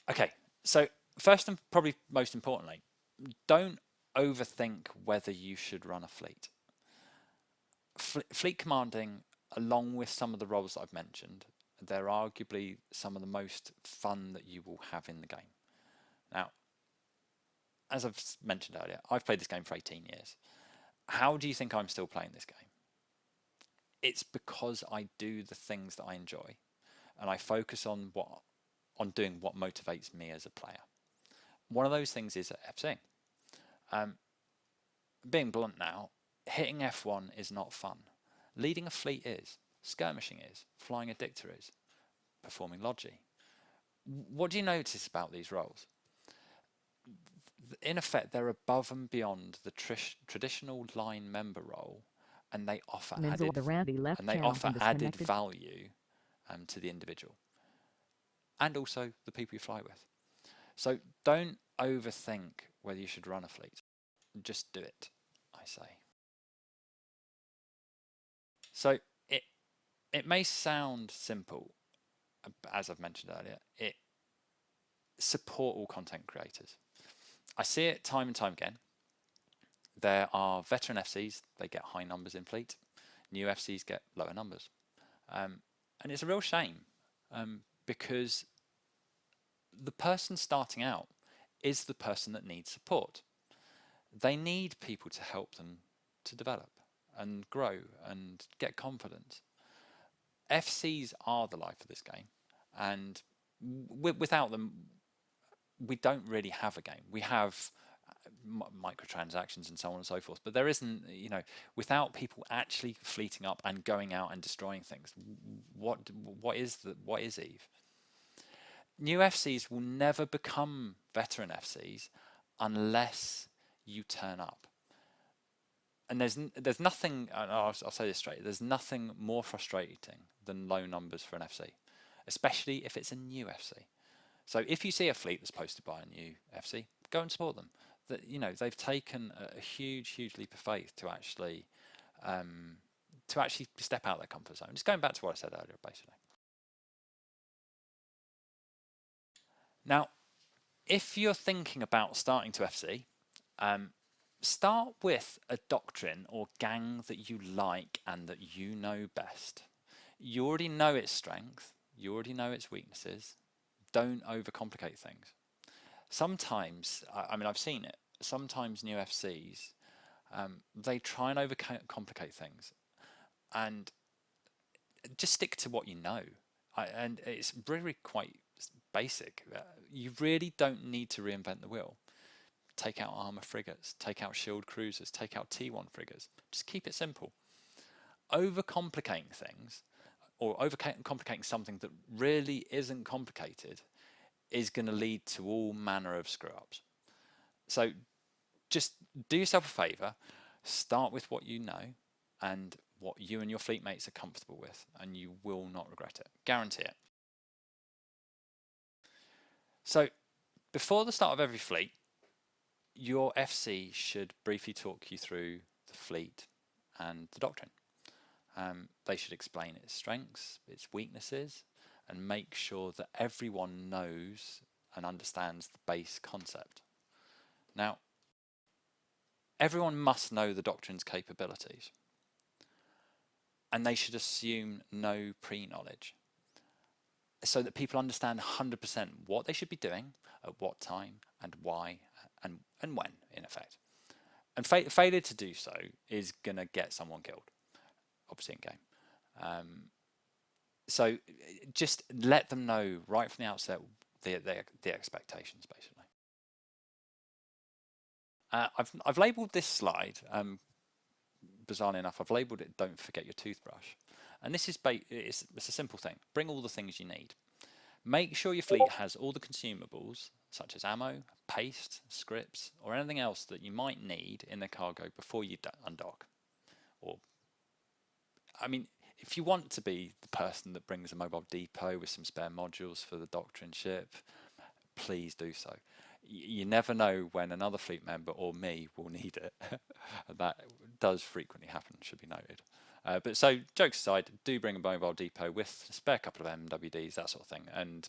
Okay, so first and probably most importantly, don't overthink whether you should run a fleet. Fleet commanding, along with some of the roles that I've mentioned, they're arguably some of the most fun that you will have in the game. Now, as I've mentioned earlier, I've played this game for 18 years. How do you think I'm still playing this game? It's because I do the things that I enjoy, and I focus on doing what motivates me as a player. One of those things is FCing. Being blunt now, hitting F1 is not fun. Leading a fleet is. Skirmishing is. Flying a dictator is. Performing logi. What do you notice about these roles? In effect, they're above and beyond the traditional line member role, and they offer added value to the individual and also the people you fly with. So don't overthink whether you should run a fleet. Just do it, I say. So it may sound simple, as I've mentioned earlier. Support all content creators. I see it time and time again. There are veteran FCs, they get high numbers in fleet. New FCs get lower numbers. And it's a real shame because the person starting out is the person that needs support. They need people to help them to develop and grow and get confidence. FCs are the life of this game, and without them, we don't really have a game. We have microtransactions and so on and so forth, but there isn't, without people actually fleeting up and going out and destroying things, what is Eve? New FCs will never become veteran FCs unless you turn up. And there's nothing, I'll say this straight, there's nothing more frustrating than low numbers for an FC, especially if it's a new FC. So if you see a fleet that's posted by a new FC, go and support them. They've taken a huge leap of faith to actually step out of their comfort zone. Just going back to what I said earlier, basically. Now, if you're thinking about starting to FC, start with a doctrine or gang that you like and that you know best. You already know its strength, you already know its weaknesses. Don't overcomplicate things. Sometimes, I've seen it, sometimes new FCs, they try and overcomplicate things, and just stick to what you know. And it's really quite basic. You really don't need to reinvent the wheel. Take out armor frigates, take out shield cruisers, take out T1 frigates. Just keep it simple. Overcomplicating things, or overcomplicating something that really isn't complicated, is going to lead to all manner of screw-ups. So just do yourself a favour, start with what you know and what you and your fleet mates are comfortable with, and you will not regret it. Guarantee it. So Before the start of every fleet, your FC should briefly talk you through the fleet and the doctrine. They should explain its strengths, its weaknesses, and make sure that everyone knows and understands the base concept. Now, everyone must know the doctrine's capabilities, and they should assume no pre-knowledge, so that people understand 100% what they should be doing, at what time, and why, and when, in effect. And failure to do so is going to get someone killed, obviously in game. So just let them know right from the outset the expectations, basically. I've labelled this slide, bizarrely enough, I've labelled it "Don't forget your toothbrush." And this is it's a simple thing. Bring all the things you need. Make sure your fleet has all the consumables, such as ammo, paste, scripts, or anything else that you might need in the cargo before you undock. Or, I mean, if you want to be the person that brings a mobile depot with some spare modules for the doctrine ship, please do so. You never know when another fleet member or me will need it. That does frequently happen, should be noted. But so, jokes aside, do bring a mobile depot with a spare couple of MWDs, that sort of thing, and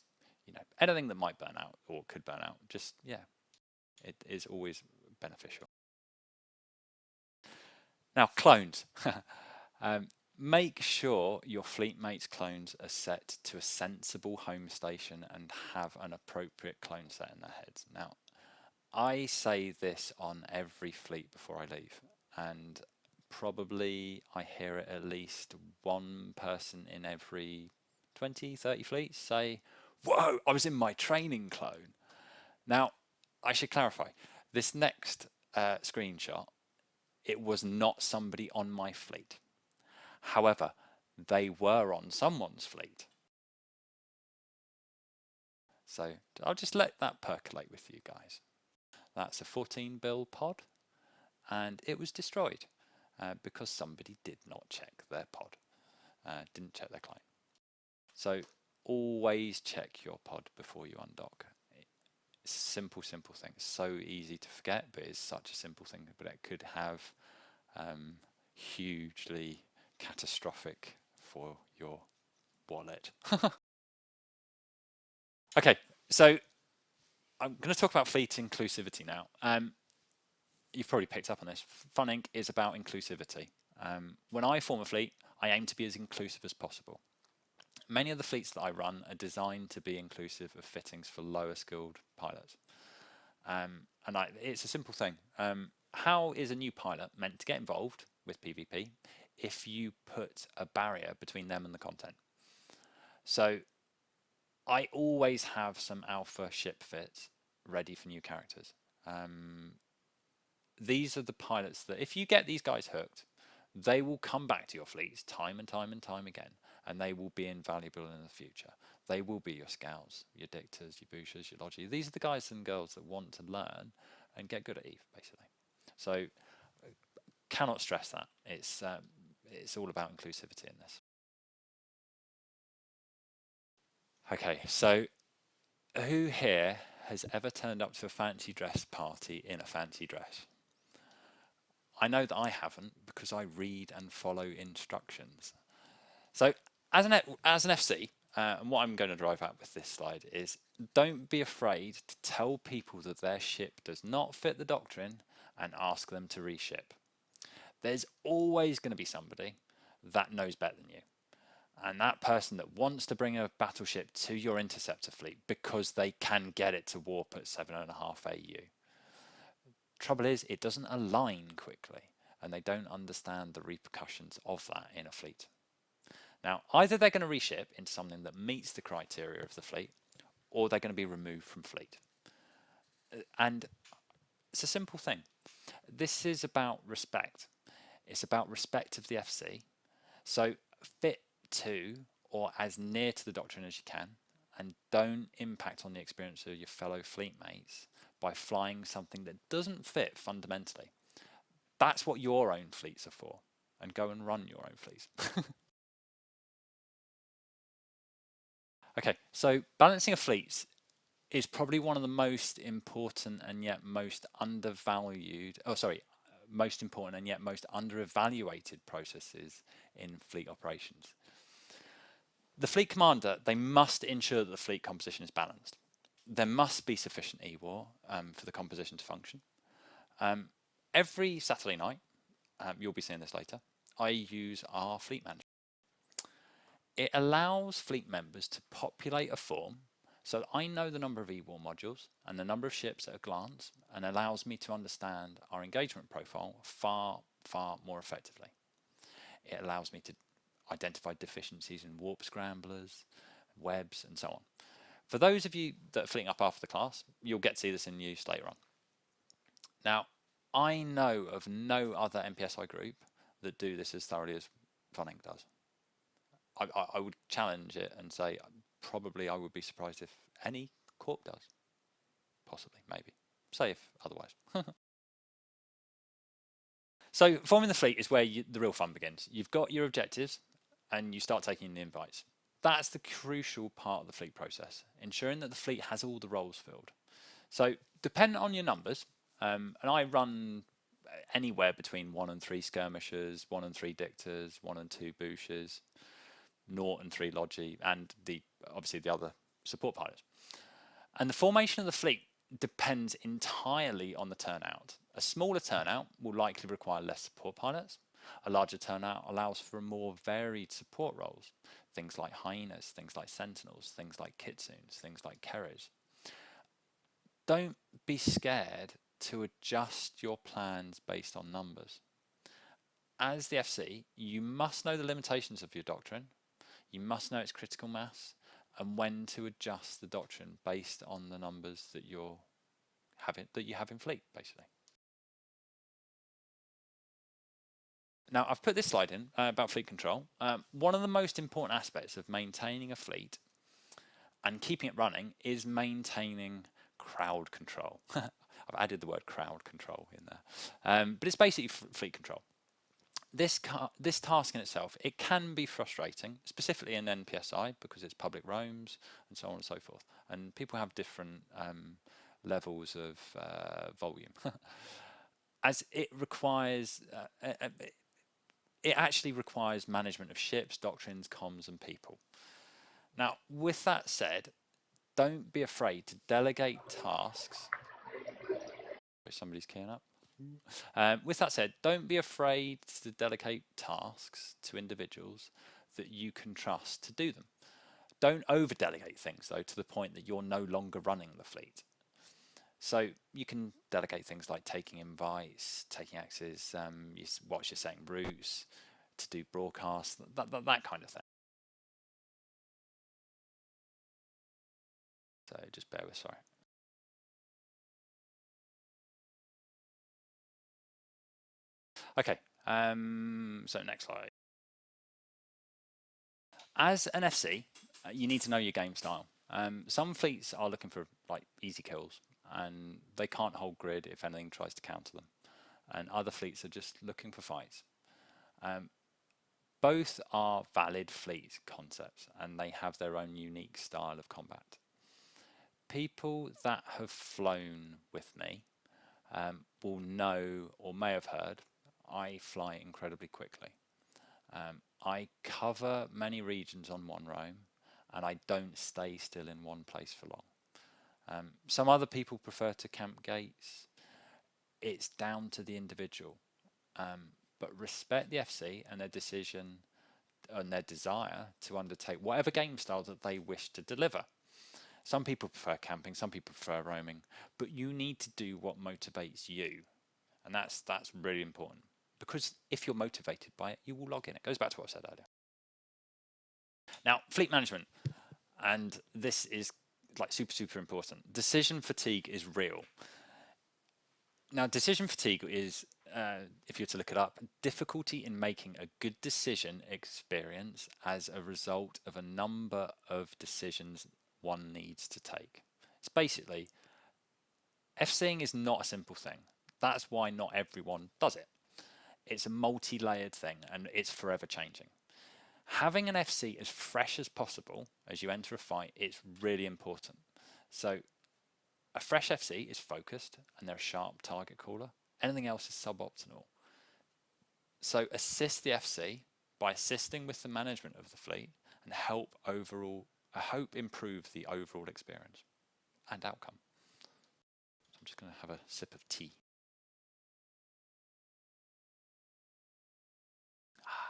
anything that might burn out or could burn out. Just it is always beneficial. Now, clones. Make sure your fleet mate's clones are set to a sensible home station and have an appropriate clone set in their heads. Now, I say this on every fleet before I leave, and probably I hear it at least one person in every 20, 30 fleets say, "Whoa, I was in my training clone." Now, I should clarify, this next screenshot, it was not somebody on my fleet. However, they were on someone's fleet. So I'll just let that percolate with you guys. That's a 14 bill pod, and it was destroyed because somebody did not check their pod, didn't check their client. So always check your pod before you undock. It's a simple thing. It's so easy to forget, but it's such a simple thing, but it could have hugely catastrophic for your wallet. Okay, so I'm going to talk about fleet inclusivity now. You've probably picked up on this. FUN.inc is about inclusivity. When I form a fleet, I aim to be as inclusive as possible. Many of the fleets that I run are designed to be inclusive of fittings for lower skilled pilots. It's a simple thing. How is a new pilot meant to get involved with PvP if you put a barrier between them and the content? So I always have some alpha ship fits ready for new characters. These are the pilots that, if you get these guys hooked, they will come back to your fleets time and time and time again, and they will be invaluable in the future. They will be your scouts, your dictators, your bushers, your logi. These are the guys and girls that want to learn and get good at EVE, basically. So cannot stress that. It's all about inclusivity in this. Okay, so who here has ever turned up to a fancy dress party in a fancy dress? I know that I haven't, because I read and follow instructions. So as an FC, and what I'm going to drive at with this slide is, don't be afraid to tell people that their ship does not fit the doctrine and ask them to reship. There's always going to be somebody that knows better than you, and that person that wants to bring a battleship to your interceptor fleet because they can get it to warp at 7.5 AU. Trouble is, it doesn't align quickly, and they don't understand the repercussions of that in a fleet. Now, either they're going to reship into something that meets the criteria of the fleet, or they're going to be removed from fleet. And it's a simple thing. This is about respect. It's about respect of the FC. So fit to, or as near to the doctrine as you can, and don't impact on the experience of your fellow fleet mates by flying something that doesn't fit fundamentally. That's what your own fleets are for, and go and run your own fleets. Okay, so balancing of fleets is probably one of the most important and yet most undervalued, most important and yet most under-evaluated processes in fleet operations. The fleet commander, they must ensure that the fleet composition is balanced. There must be sufficient EWAR for the composition to function. Every Saturday night, you'll be seeing this later, I use our fleet manager. It allows fleet members to populate a form so that I know the number of EWAR modules and the number of ships at a glance, and allows me to understand our engagement profile far, far more effectively. It allows me to identify deficiencies in warp scramblers, webs, and so on. For those of you that are fleeting up after the class, you'll get to see this in use later on. Now, I know of no other NPSI group that do this as thoroughly as FUN.inc does. I would challenge it and say probably I would be surprised if any corp does. Possibly, maybe. Say if otherwise. So forming the fleet is where the real fun begins. You've got your objectives and you start taking the invites. That's the crucial part of the fleet process, ensuring that the fleet has all the roles filled. So depending on your numbers, and I run anywhere between 1 and 3 skirmishers, 1 and 3 dictors, 1 and 2 bouchers, 0 and 3 logi, and obviously the other support pilots. And the formation of the fleet depends entirely on the turnout. A smaller turnout will likely require less support pilots. A larger turnout allows for more varied support roles, things like hyenas, things like sentinels, things like kitsunes, things like kerries. Don't be scared to adjust your plans based on numbers. As the FC, you must know the limitations of your doctrine. You must know its critical mass and when to adjust the doctrine based on the numbers that you have in fleet, basically. Now, I've put this slide in about fleet control. One of the most important aspects of maintaining a fleet and keeping it running is maintaining crowd control. I've added the word crowd control in there, but it's basically fleet control. This task in itself, it can be frustrating, specifically in NPSI because it's public roams and so on and so forth, and people have different levels of volume. As it requires, it actually requires management of ships, doctrines, comms, and people. Now, with that said, don't be afraid to delegate tasks. Somebody's keying up. With that said, don't be afraid to delegate tasks to individuals that you can trust to do them. Don't over-delegate things, though, to the point that you're no longer running the fleet. So you can delegate things like taking invites, taking access, what you're saying, routes, to do broadcasts, that kind of thing. So just bear with, sorry. Okay, so next slide. As an FC, you need to know your game style. Some fleets are looking for like easy kills and they can't hold grid if anything tries to counter them. And other fleets are just looking for fights. Both are valid fleet concepts and they have their own unique style of combat. People that have flown with me will know or may have heard I fly incredibly quickly. I cover many regions on one roam and I don't stay still in one place for long. Some other people prefer to camp gates. It's down to the individual. But respect the FC and their decision and their desire to undertake whatever game style that they wish to deliver. Some people prefer camping, some people prefer roaming, but you need to do what motivates you. And that's really important. Because if you're motivated by it, you will log in. It goes back to what I said earlier. Now, fleet management, and this is like super important. Decision fatigue is real. Now, decision fatigue is, if you were to look it up, difficulty in making a good decision experience as a result of a number of decisions one needs to take. It's basically, FCing is not a simple thing. That's why not everyone does it. It's a multi-layered thing and it's forever changing. Having an FC as fresh as possible as you enter a fight, it's really important. So A fresh FC is focused and they're a sharp target caller. Anything else is suboptimal. So assist the FC by assisting with the management of the fleet and help improve the overall experience and outcome. So I'm just going to have a sip of tea.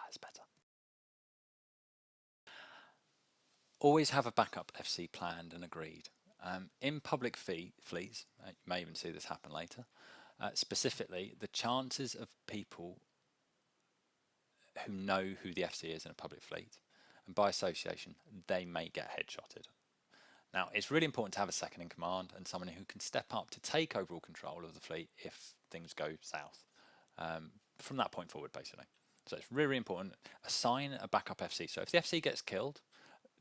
It's better. Always have a backup FC planned and agreed. In public fleets, you may even see this happen later, specifically the chances of people who know who the FC is in a public fleet, and by association, they may get headshotted. Now, it's really important to have a second in command and someone who can step up to take overall control of the fleet if things go south from that point forward, basically. So it's really, really important. Assign a backup FC. So if the FC gets killed,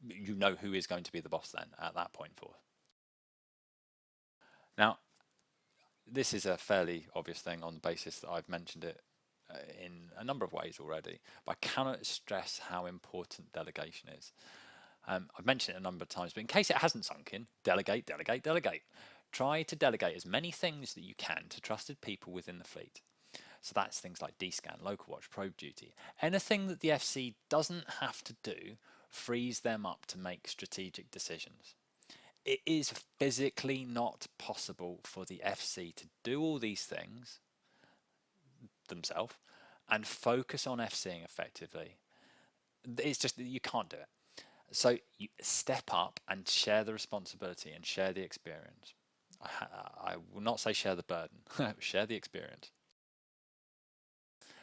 you know who is going to be the boss then at that point forward. Now, this is a fairly obvious thing on the basis that I've mentioned it in a number of ways already, but I cannot stress how important delegation is. I've mentioned it a number of times, but in case it hasn't sunk in, delegate, delegate, delegate. Try to delegate as many things that you can to trusted people within the fleet. So that's things like DScan, local watch, probe duty. Anything that the FC doesn't have to do frees them up to make strategic decisions. It is physically not possible for the FC to do all these things themselves and focus on FCing effectively. It's just that you can't do it. So you step up and share the responsibility and share the experience. I will not say share the burden, share the experience.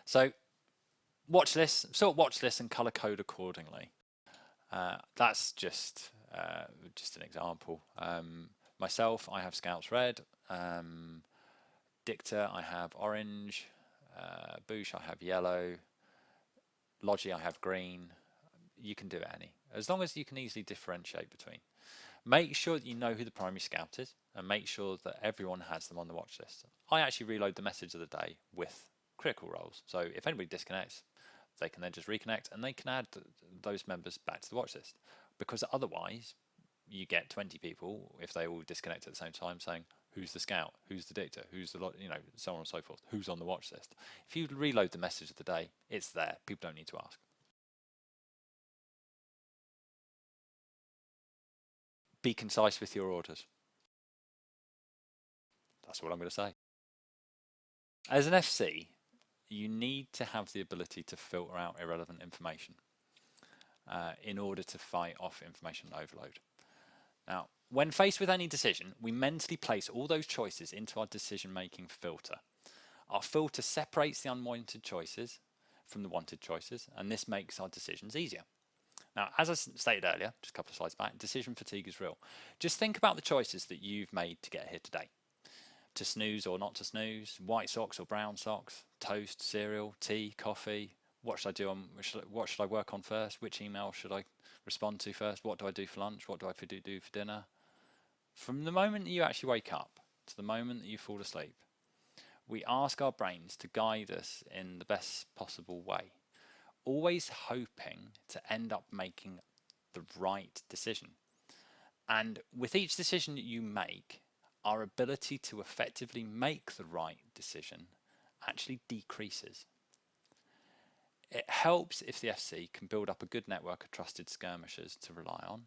So watch lists, sort watch lists and color code accordingly. That's just an example. Myself, I have Scouts red. Keacte, I have orange. Boosh, I have yellow. Logi, I have green. You can do it any, as long as you can easily differentiate between. Make sure that you know who the primary scout is, and make sure that everyone has them on the watch list. I actually reload the message of the day with critical roles. So if anybody disconnects, they can then just reconnect and they can add those members back to the watch list, because otherwise you get 20 people, if they all disconnect at the same time, saying who's the scout, who's the dictator, who's the so on and so forth, who's on the watch list. If you reload the message of the day, it's there. People don't need to ask. Be concise with your orders. That's what I'm going to say. As an FC, you need to have the ability to filter out irrelevant information in order to fight off information overload. Now, when faced with any decision, we mentally place all those choices into our decision-making filter. Our filter separates the unwanted choices from the wanted choices, and this makes our decisions easier. Now, as I stated earlier, just a couple of slides back, decision fatigue is real. Just think about the choices that you've made to get here today. To snooze or not to snooze, white socks or brown socks, toast, cereal, tea, coffee. What should I do on? What should I work on first? Which email should I respond to first? What do I do for lunch? What do I do for dinner? From the moment that you actually wake up to the moment that you fall asleep, we ask our brains to guide us in the best possible way, always hoping to end up making the right decision. And with each decision that you make, our ability to effectively make the right decision actually decreases. It helps if the FC can build up a good network of trusted skirmishers to rely on,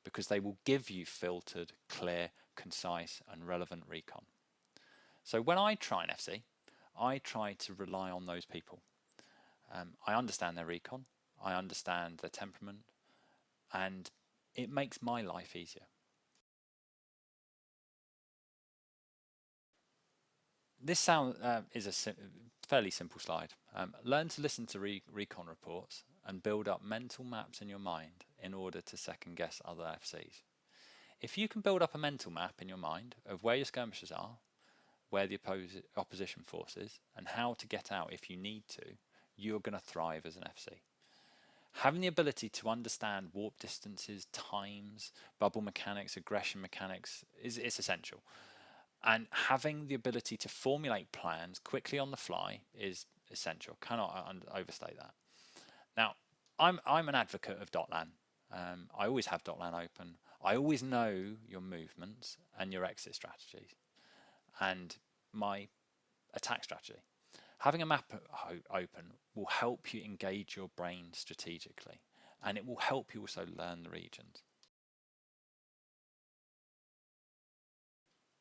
because they will give you filtered, clear, concise and relevant recon. So when I try an FC, I try to rely on those people. I understand their recon, I understand their temperament, and it makes my life easier. This is a fairly simple slide. Learn to listen to recon reports and build up mental maps in your mind in order to second guess other FCs. If you can build up a mental map in your mind of where your skirmishers are, where the opposition force is, and how to get out if you need to, you're going to thrive as an FC. Having the ability to understand warp distances, times, bubble mechanics, aggression mechanics is essential. And having the ability to formulate plans quickly on the fly is essential. Cannot overstate that. Now, I'm an advocate of .lan. I always have .lan open. I always know your movements and your exit strategies and my attack strategy. Having a map open will help you engage your brain strategically, and it will help you also learn the regions.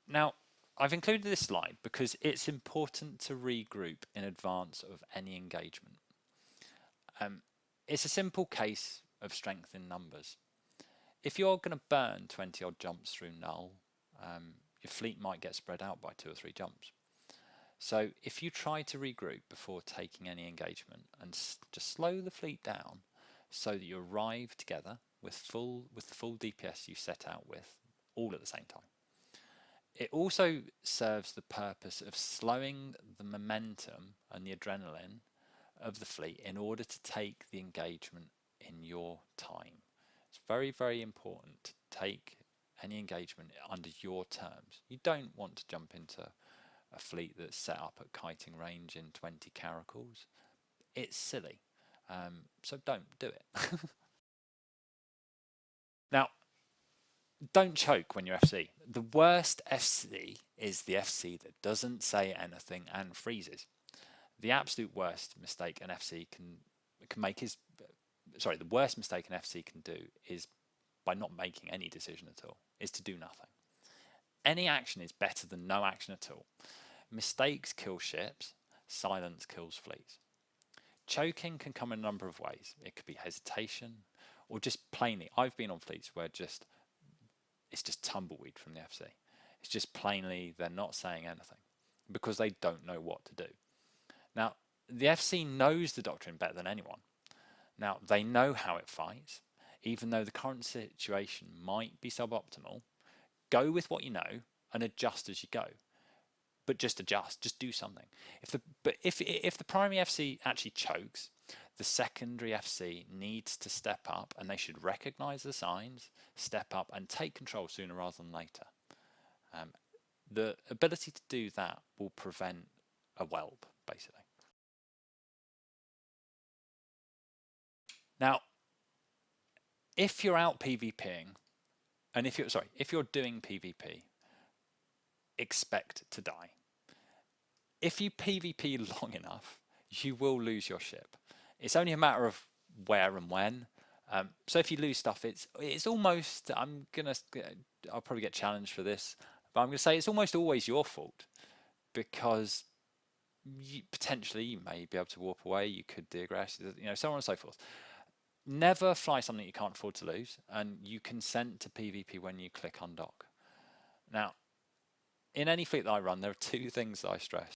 Now, I've included this slide because it's important to regroup in advance of any engagement. It's a simple case of strength in numbers. If you're going to burn 20 odd jumps through null, your fleet might get spread out by 2 or 3 jumps. So if you try to regroup before taking any engagement and just slow the fleet down so that you arrive together with the full DPS you set out with all at the same time. It also serves the purpose of slowing the momentum and the adrenaline of the fleet in order to take the engagement in your time. It's very, very important to take any engagement under your terms. You don't want to jump into a fleet that's set up at kiting range in 20 caracals. It's silly, so don't do it. Now, don't choke when you're FC. The worst FC is the FC that doesn't say anything and freezes. The absolute worst mistake an FC can make is, sorry, the worst mistake an FC can do is by not making any decision at all, is to do nothing. Any action is better than no action at all. Mistakes kill ships, silence kills fleets. Choking can come in a number of ways. It could be hesitation, or just plainly, I've been on fleets where it's just tumbleweed from the FC. It's just plainly they're not saying anything because they don't know what to do. Now, the FC knows the doctrine better than anyone. Now, they know how it fights, even though the current situation might be suboptimal. Go with what you know and adjust as you go. But just adjust, just do something. If the primary FC actually chokes, the secondary FC needs to step up, and they should recognize the signs, step up and take control sooner rather than later. The ability to do that will prevent a whelp, basically. Now, if you're out PvPing, and if you're doing PvP, expect to die. If you PvP long enough, you will lose your ship. It's only a matter of where and when. So if you lose stuff, it's almost, I'll probably get challenged for this, but I'm going to say it's almost always your fault, because potentially you may be able to warp away, you could deaggress, so on and so forth. Never fly something you can't afford to lose, and you consent to PvP when you click undock. Now, in any fleet that I run, there are 2 things that I stress.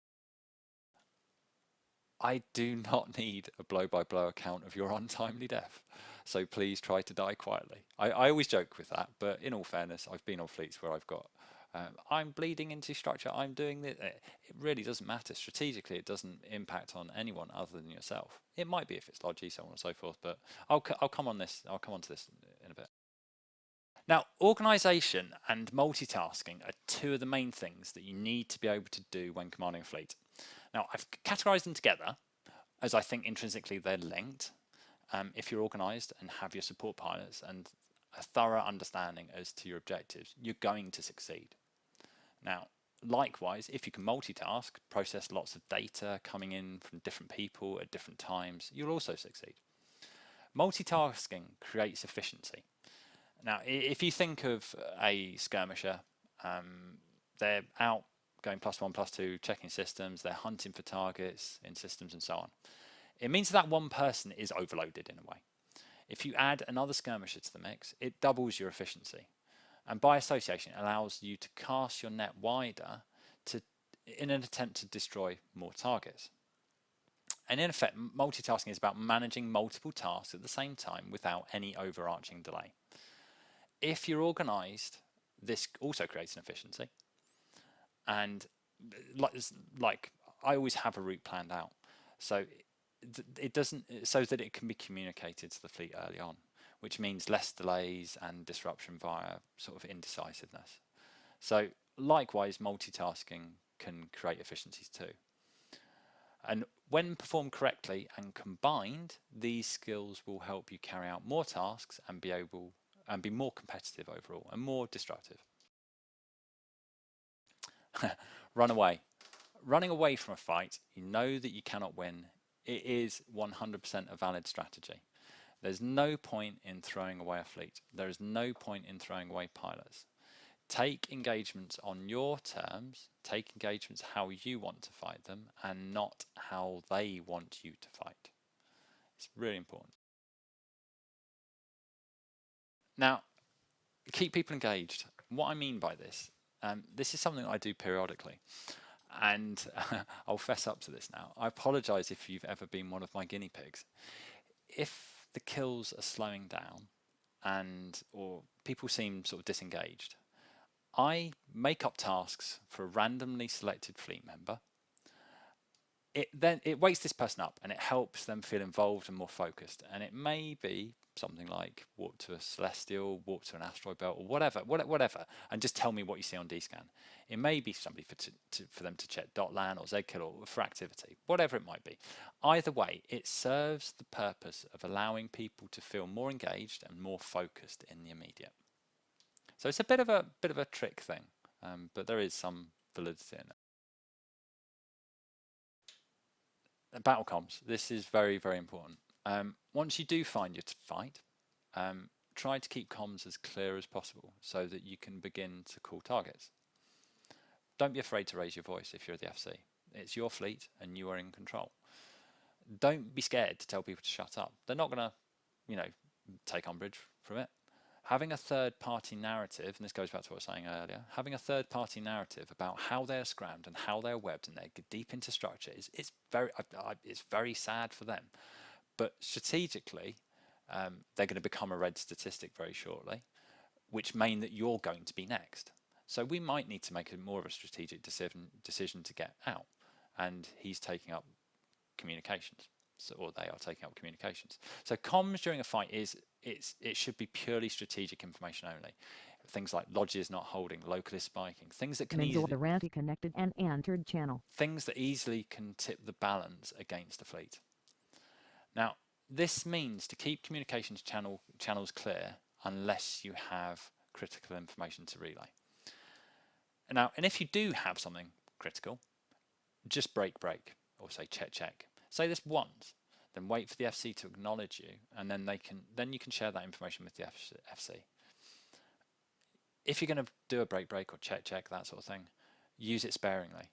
I do not need a blow-by-blow account of your untimely death, so please try to die quietly. I always joke with that, but in all fairness, I've been on fleets where I've got, I'm bleeding into structure, I'm doing this. It really doesn't matter. Strategically, it doesn't impact on anyone other than yourself. It might be if it's lodgy, so on and so forth, but I'll come on this. I'll come on to this in a bit. Now, organisation and multitasking are 2 of the main things that you need to be able to do when commanding a fleet. Now, I've categorised them together as I think intrinsically they're linked. If you're organised and have your support pilots and a thorough understanding as to your objectives, you're going to succeed. Now, likewise, if you can multitask, process lots of data coming in from different people at different times, you'll also succeed. Multitasking creates efficiency. Now, if you think of a skirmisher, they're out going +1, +2, checking systems, they're hunting for targets in systems and so on. It means that one person is overloaded in a way. If you add another skirmisher to the mix, it doubles your efficiency. And by association, it allows you to cast your net wider in an attempt to destroy more targets. And in effect, multitasking is about managing multiple tasks at the same time without any overarching delay. If you're organised, this also creates an efficiency. And like I always have a route planned out, so so that it can be communicated to the fleet early on, which means less delays and disruption via sort of indecisiveness. So likewise, multitasking can create efficiencies too. And when performed correctly and combined, these skills will help you carry out more tasks and be able and be more competitive overall and more destructive. Run away. Running away from a fight, you know that you cannot win. It is 100% a valid strategy. There's no point in throwing away a fleet. There is no point in throwing away pilots. Take engagements on your terms, take engagements how you want to fight them and not how they want you to fight. It's really important. Now, keep people engaged. What I mean by this, this is something that I do periodically. And I'll fess up to this now. I apologize if you've ever been one of my guinea pigs. If the kills are slowing down or people seem sort of disengaged, I make up tasks for a randomly selected fleet member. It wakes this person up and it helps them feel involved and more focused. And it may be something like walk to a celestial, walk to an asteroid belt, or whatever, and just tell me what you see on DScan. It may be somebody for them to check .lan or zkill or for activity, whatever it might be. Either way, it serves the purpose of allowing people to feel more engaged and more focused in the immediate. So it's a bit of a trick thing, but there is some validity in it. Battle comms. This is very, very important. Once you do find your fight, try to keep comms as clear as possible so that you can begin to call targets. Don't be afraid to raise your voice if you're the FC. It's your fleet and you are in control. Don't be scared to tell people to shut up. They're not going to, take umbrage from it. Having a third-party narrative, and this goes back to what I was saying earlier, having a third-party narrative about how they're scrammed and how they're webbed and they get deep into structure it's very sad for them. But strategically, they're going to become a red statistic very shortly, which mean that you're going to be next. So we might need to make more of a strategic decision to get out, and he's taking up communications, or they are taking up communications. So comms during a fight it should be purely strategic information only. Things like lodges not holding, localist spiking, things that can easily the connected and entered channel. Things that easily can tip the balance against the fleet. Now, this means to keep communications channels clear unless you have critical information to relay. Now, and if you do have something critical, just break, or say check. Say this once, then wait for the FC to acknowledge you, and then you can share that information with the FC. If you're going to do a break or check, that sort of thing, use it sparingly.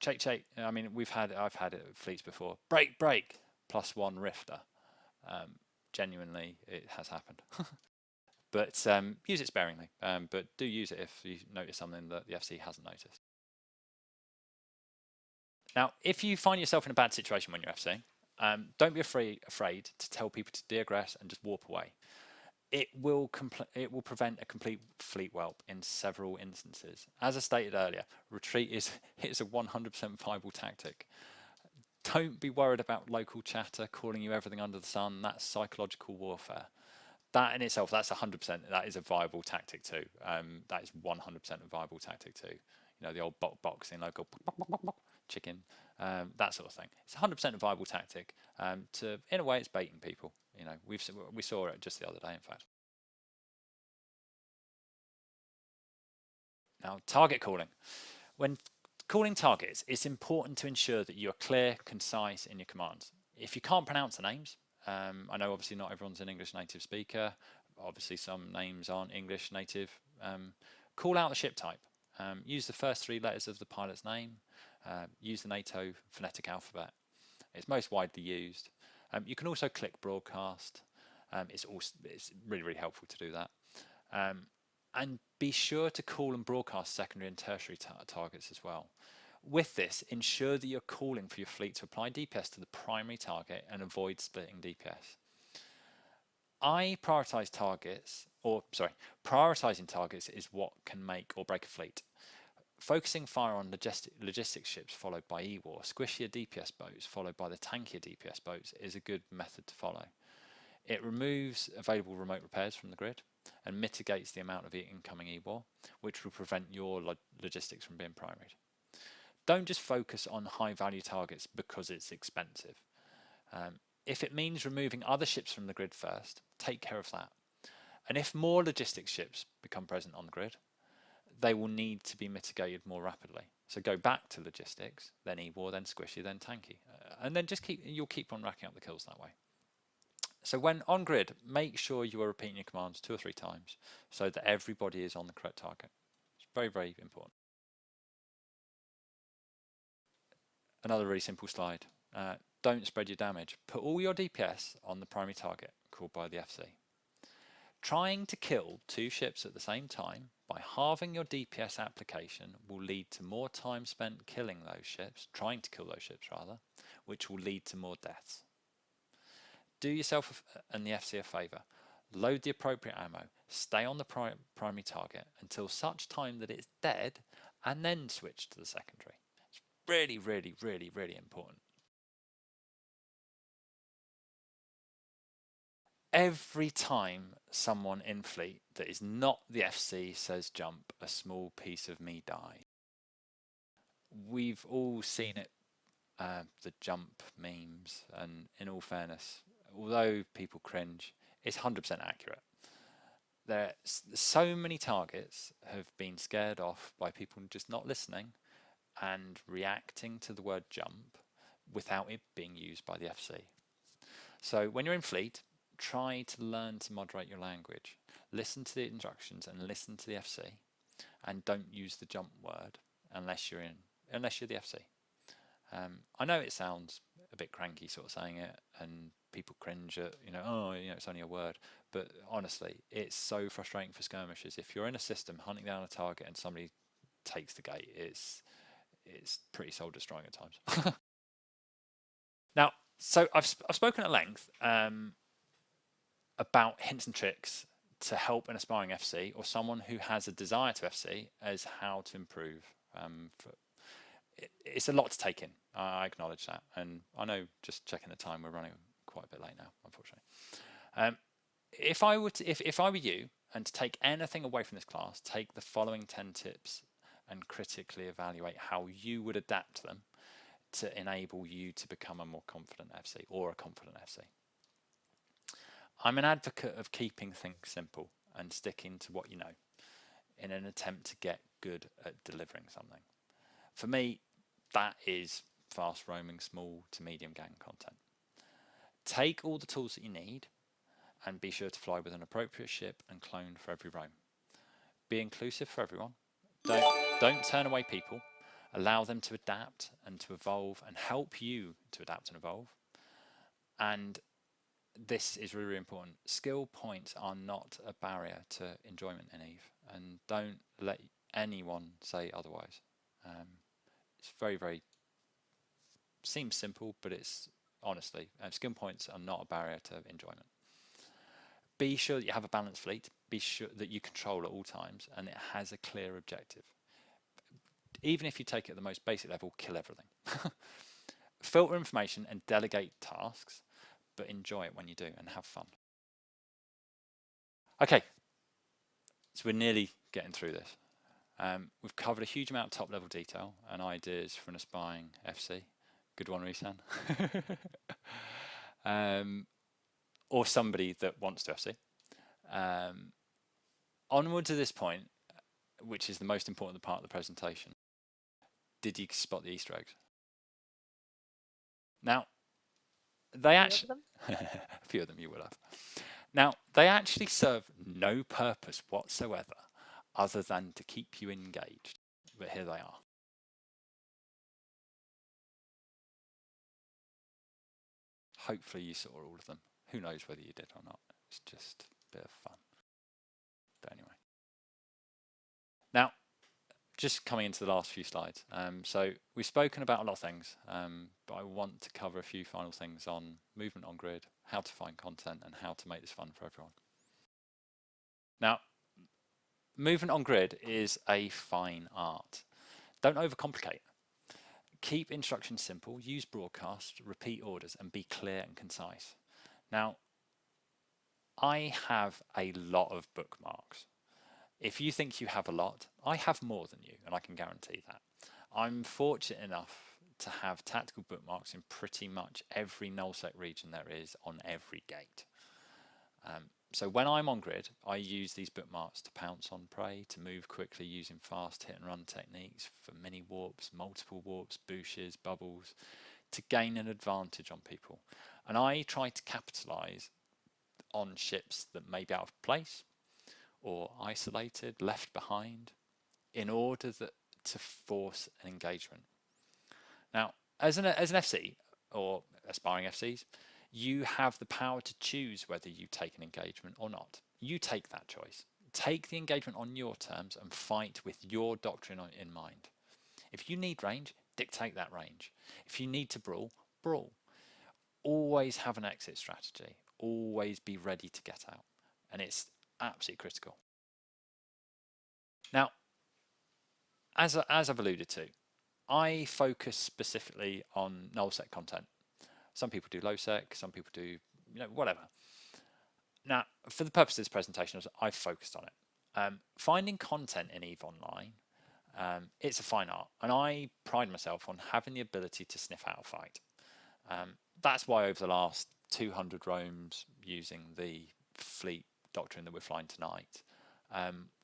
Check. I mean, I've had it at fleets before. Break, +1 rifter. Genuinely, it has happened. But use it sparingly. But do use it if you notice something that the FC hasn't noticed. Now, if you find yourself in a bad situation when you're FCing, don't be afraid to tell people to de-aggress and just warp away. It will prevent a complete fleet whelp in several instances. As I stated earlier, retreat is a 100% viable tactic. Don't be worried about local chatter calling you everything under the sun. That's psychological warfare. That in itself, that's 100%. That is a viable tactic too. That is 100% a viable tactic too. The old boxing local chicken, that sort of thing. It's 100% a viable tactic. In a way, it's baiting people. We saw it just the other day, in fact. Now, target calling. When calling targets, it's important to ensure that you are clear, concise in your commands. If you can't pronounce the names, I know obviously not everyone's an English native speaker. Obviously, some names aren't English native. Call out the ship type. Use the first 3 letters of the pilot's name. Use the NATO phonetic alphabet. It's most widely used. You can also click broadcast. It's really, really helpful to do that. And be sure to call and broadcast secondary and tertiary targets as well. With this, ensure that you're calling for your fleet to apply DPS to the primary target and avoid splitting DPS. Prioritizing targets is what can make or break a fleet. Focusing fire on logistics ships followed by E-War, squishier DPS boats followed by the tankier DPS boats is a good method to follow. It removes available remote repairs from the grid and mitigates the amount of incoming E-War, which will prevent your logistics from being primaried. Don't just focus on high value targets because it's expensive. If it means removing other ships from the grid first, take care of that. And if more logistics ships become present on the grid, they will need to be mitigated more rapidly. So go back to logistics, then E-War, then squishy, then tanky, and then you'll keep on racking up the kills that way. So when on grid, make sure you are repeating your commands 2 or 3 times so that everybody is on the correct target. It's very, very important. Another really simple slide. Don't spread your damage. Put all your DPS on the primary target, called by the FC. Trying to kill 2 ships at the same time by halving your DPS application will lead to more time spent killing those ships, trying to kill those ships rather, which will lead to more deaths. Do yourself and the FC a favour. Load the appropriate ammo, stay on the primary target until such time that it's dead, and then switch to the secondary. It's really, really, really, really important. Every time someone in fleet that is not the FC says jump, a small piece of me dies. We've all seen it, the jump memes, and in all fairness, although people cringe, it's 100% accurate. So many targets have been scared off by people just not listening and reacting to the word jump without it being used by the FC. So when you're in fleet, try to learn to moderate your language. Listen to the instructions and listen to the FC, and don't use the jump word unless you're the FC. I know it sounds a bit cranky sort of saying it, and people cringe at, it's only a word, but honestly, it's so frustrating for skirmishers. If you're in a system hunting down a target and somebody takes the gate, it's pretty soul destroying at times. Now, so I've spoken at length about hints and tricks to help an aspiring FC or someone who has a desire to FC as how to improve. It's a lot to take in. I acknowledge that, and I know, just checking the time, we're running quite a bit late now, unfortunately. If I were you, and to take anything away from this class, take the following 10 tips and critically evaluate how you would adapt them to enable you to become a more confident FC or a confident FC. I'm an advocate of keeping things simple and sticking to what you know in an attempt to get good at delivering something. For me, that is fast roaming small to medium gang content. Take all the tools that you need and be sure to fly with an appropriate ship and clone for every roam. Be inclusive for everyone. Don't turn away people. Allow them to adapt and to evolve and help you to adapt and evolve. And this is really, really important. Skill points are not a barrier to enjoyment in EVE, and don't let anyone say otherwise. It's very, very, seems simple, but it's honestly, skill points are not a barrier to enjoyment. Be sure that you have a balanced fleet. Be sure that you control at all times and it has a clear objective. Even if you take it at the most basic level, kill everything. Filter information and delegate tasks, but enjoy it when you do and have fun. Okay, so we're nearly getting through this. We've covered a huge amount of top level detail and ideas for an aspiring FC. Good one, Risan. Or somebody that wants to FC. Onward to this point, which is the most important part of the presentation, did you spot the Easter eggs? Now, they actually, a few of them you will have. Now, they actually serve no purpose whatsoever other than to keep you engaged. But here they are. Hopefully you saw all of them. Who knows whether you did or not. It's just a bit of fun. But anyway. Now, just coming into the last few slides. So we've spoken about a lot of things, but I want to cover a few final things on movement on grid, how to find content, and how to make this fun for everyone. Now, movement on grid is a fine art. Don't overcomplicate. Keep instructions simple, use broadcast, repeat orders, and be clear and concise. Now, I have a lot of bookmarks. If you think you have a lot, I have more than you, and I can guarantee that. I'm fortunate enough to have tactical bookmarks in pretty much every nullsec region there is on every gate. So when I'm on grid, I use these bookmarks to pounce on prey, to move quickly using fast hit and run techniques for mini warps, multiple warps, booshes, bubbles, to gain an advantage on people. And I try to capitalize on ships that may be out of place or isolated, left behind, in order to force an engagement. Now, as an FC or aspiring FCs, you have the power to choose whether you take an engagement or not. You take that choice. Take the engagement on your terms and fight with your doctrine in mind. If you need range, dictate that range. If you need to brawl, brawl. Always have an exit strategy. Always be ready to get out. And it's absolutely critical. Now, as I've alluded to, I focus specifically on null-sec content. Some people do low-sec, some people do, whatever. Now, for the purpose of this presentation, I've focused on it. Finding content in EVE Online, it's a fine art, and I pride myself on having the ability to sniff out a fight. That's why over the last 200 roams using the fleet doctrine that we're flying tonight,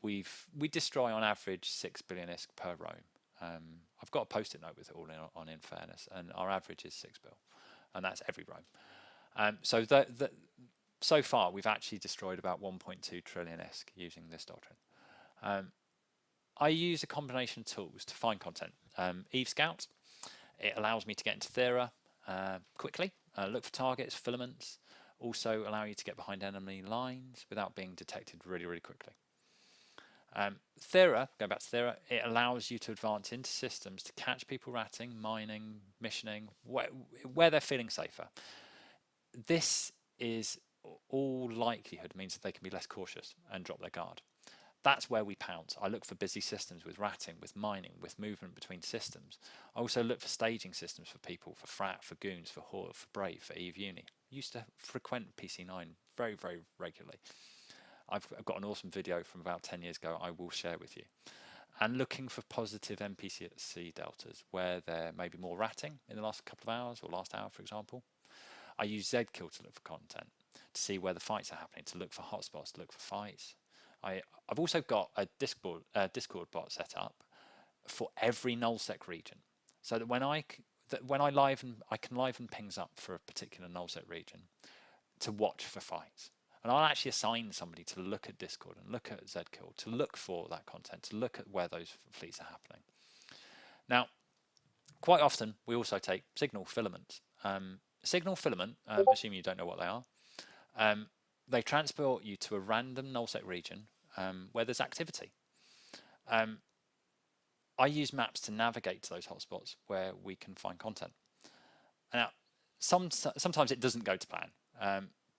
we destroy on average 6 billion ISK per roam. I've got a post-it note with it all on in fairness, and our average is 6 bill, and that's every roam. So far we've actually destroyed about 1.2 trillion ISK using this doctrine. I use a combination of tools to find content. EVE Scout, it allows me to get into Thera quickly, look for targets, filaments, also allow you to get behind enemy lines without being detected really, really quickly. Thera, going back to Thera, it allows you to advance into systems to catch people ratting, mining, missioning, where they're feeling safer. This is all likelihood means that they can be less cautious and drop their guard. That's where we pounce. I look for busy systems with ratting, with mining, with movement between systems. I also look for staging systems for people, for Frat, for Goons, for Horde, for Brave, for EVE Uni. I used to frequent PC9 very, very regularly. I've got an awesome video from about 10 years ago I will share with you. And looking for positive NPC deltas where there may be more ratting in the last couple of hours or last hour, for example. I use zkill to look for content, to see where the fights are happening, to look for hotspots, to look for fights. I've also got a Discord bot set up for every nullsec region, so that when I can liven pings up for a particular nullsec region to watch for fights. And I'll actually assign somebody to look at Discord and look at zkill, to look for that content, to look at where those fleets are happening. Now, quite often we also take signal filaments. Signal filament, assuming you don't know what they are, they transport you to a random nullsec region where there's activity. I use maps to navigate to those hotspots where we can find content. Now, sometimes it doesn't go to plan,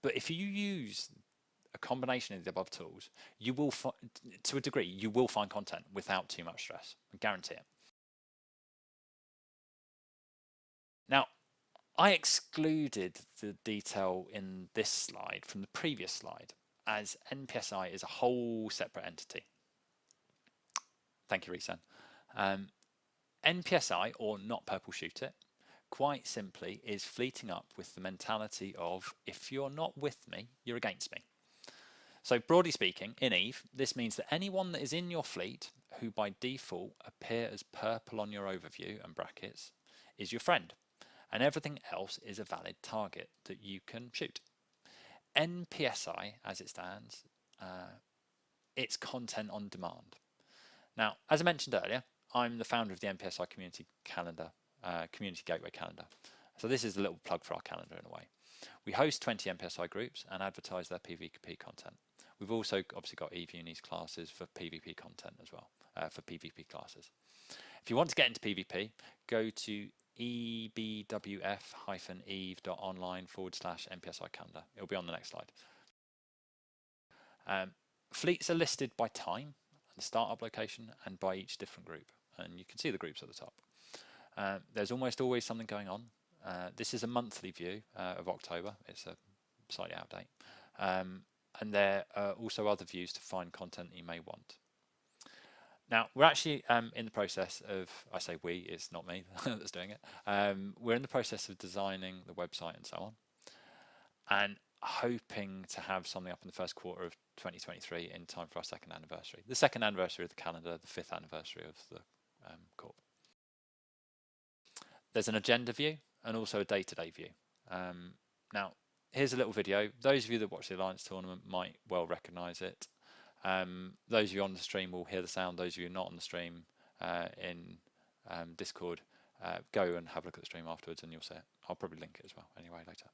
but if you use a combination of the above tools, you will, to a degree, you will find content without too much stress. I guarantee it. Now, I excluded the detail in this slide from the previous slide, as NPSI is a whole separate entity. Thank you, Resan. NPSI, or Not Purple Shoot It, quite simply is fleeting up with the mentality of, if you're not with me, you're against me. So broadly speaking, in EVE, this means that anyone that is in your fleet who by default appear as purple on your overview and brackets is your friend, and everything else is a valid target that you can shoot. NPSI, as it stands, it's content on demand. Now, as I mentioned earlier, I'm the founder of the NPSI community calendar, community gateway calendar. So this is a little plug for our calendar in a way. We host 20 NPSI groups and advertise their PvP content. We've also obviously got EVE Unis classes for PvP content as well, for PvP classes. If you want to get into PvP, go to EBWF-eve.online/NPSI calendar. It'll be on the next slide. Fleets are listed by time, the startup location, and by each different group. And you can see the groups at the top. There's almost always something going on. This is a monthly view of October. It's a slightly out of date. And there are also other views to find content you may want. Now, we're actually in the process of, I say we, it's not me that's doing it. We're in the process of designing the website and so on. And hoping to have something up in the first quarter of 2023 in time for our second anniversary. The second anniversary of the calendar, the fifth anniversary of the Corp. There's an agenda view and also a day-to-day view. Now, here's a little video. Those of you that watch the Alliance tournament might well recognise it. Those of you on the stream will hear the sound. Those of you not on the stream in Discord, go and have a look at the stream afterwards and you'll see it. I'll probably link it as well anyway later.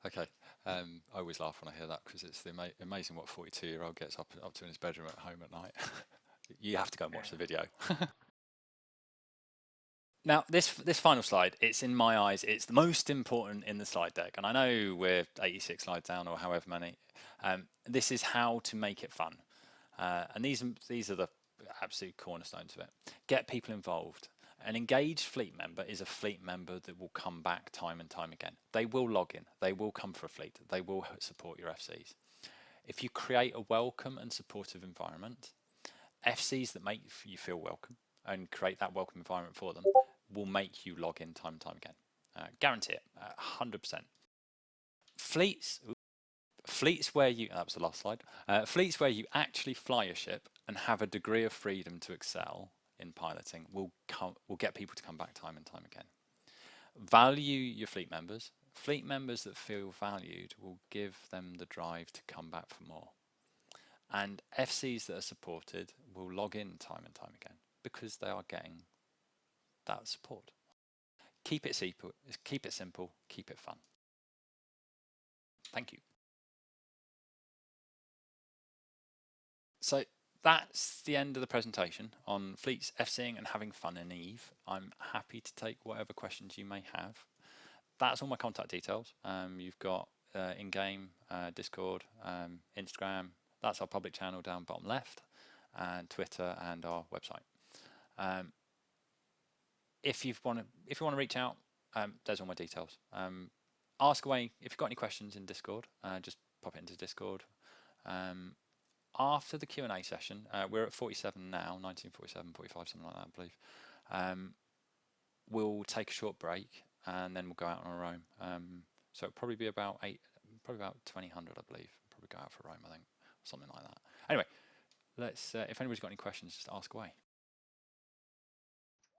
Okay, I always laugh when I hear that because it's amazing what a 42-year-old gets up to in his bedroom at home at night. You have to go and watch the video. Now, this final slide, it's in my eyes, it's the most important in the slide deck. And I know we're 86 slides down or however many. This is how to make it fun. And these are the absolute cornerstones of it. Get people involved. An engaged fleet member is a fleet member that will come back time and time again. They will log in. They will come for a fleet. They will support your FCs. If you create a welcome and supportive environment, FCs that make you feel welcome and create that welcome environment for them will make you log in time and time again. Guarantee it, 100%. Fleets where you, that was the last slide, fleets where you actually fly a ship and have a degree of freedom to excel in piloting will get people to come back time and time again. Value your fleet members. Fleet members that feel valued will give them the drive to come back for more. And FCs that are supported will log in time and time again because they are getting that support. Keep it simple, keep it fun. Thank you. So that's the end of the presentation on fleets, FCing and having fun in Eve. I'm happy to take whatever questions you may have. That's all my contact details. You've got in-game, Discord, Instagram. That's our public channel down bottom left, and Twitter and our website. If you want to reach out, there's all my details. Ask away if you've got any questions in Discord. Just pop it into Discord. After the Q&A session, we're at 47 now, 1947, 45, something like that, I believe. We'll take a short break and then we'll go out on a roam. So it'll probably be about 2000, I believe. Probably go out for a roam, I think, something like that. Anyway, let's. If anybody's got any questions, just ask away.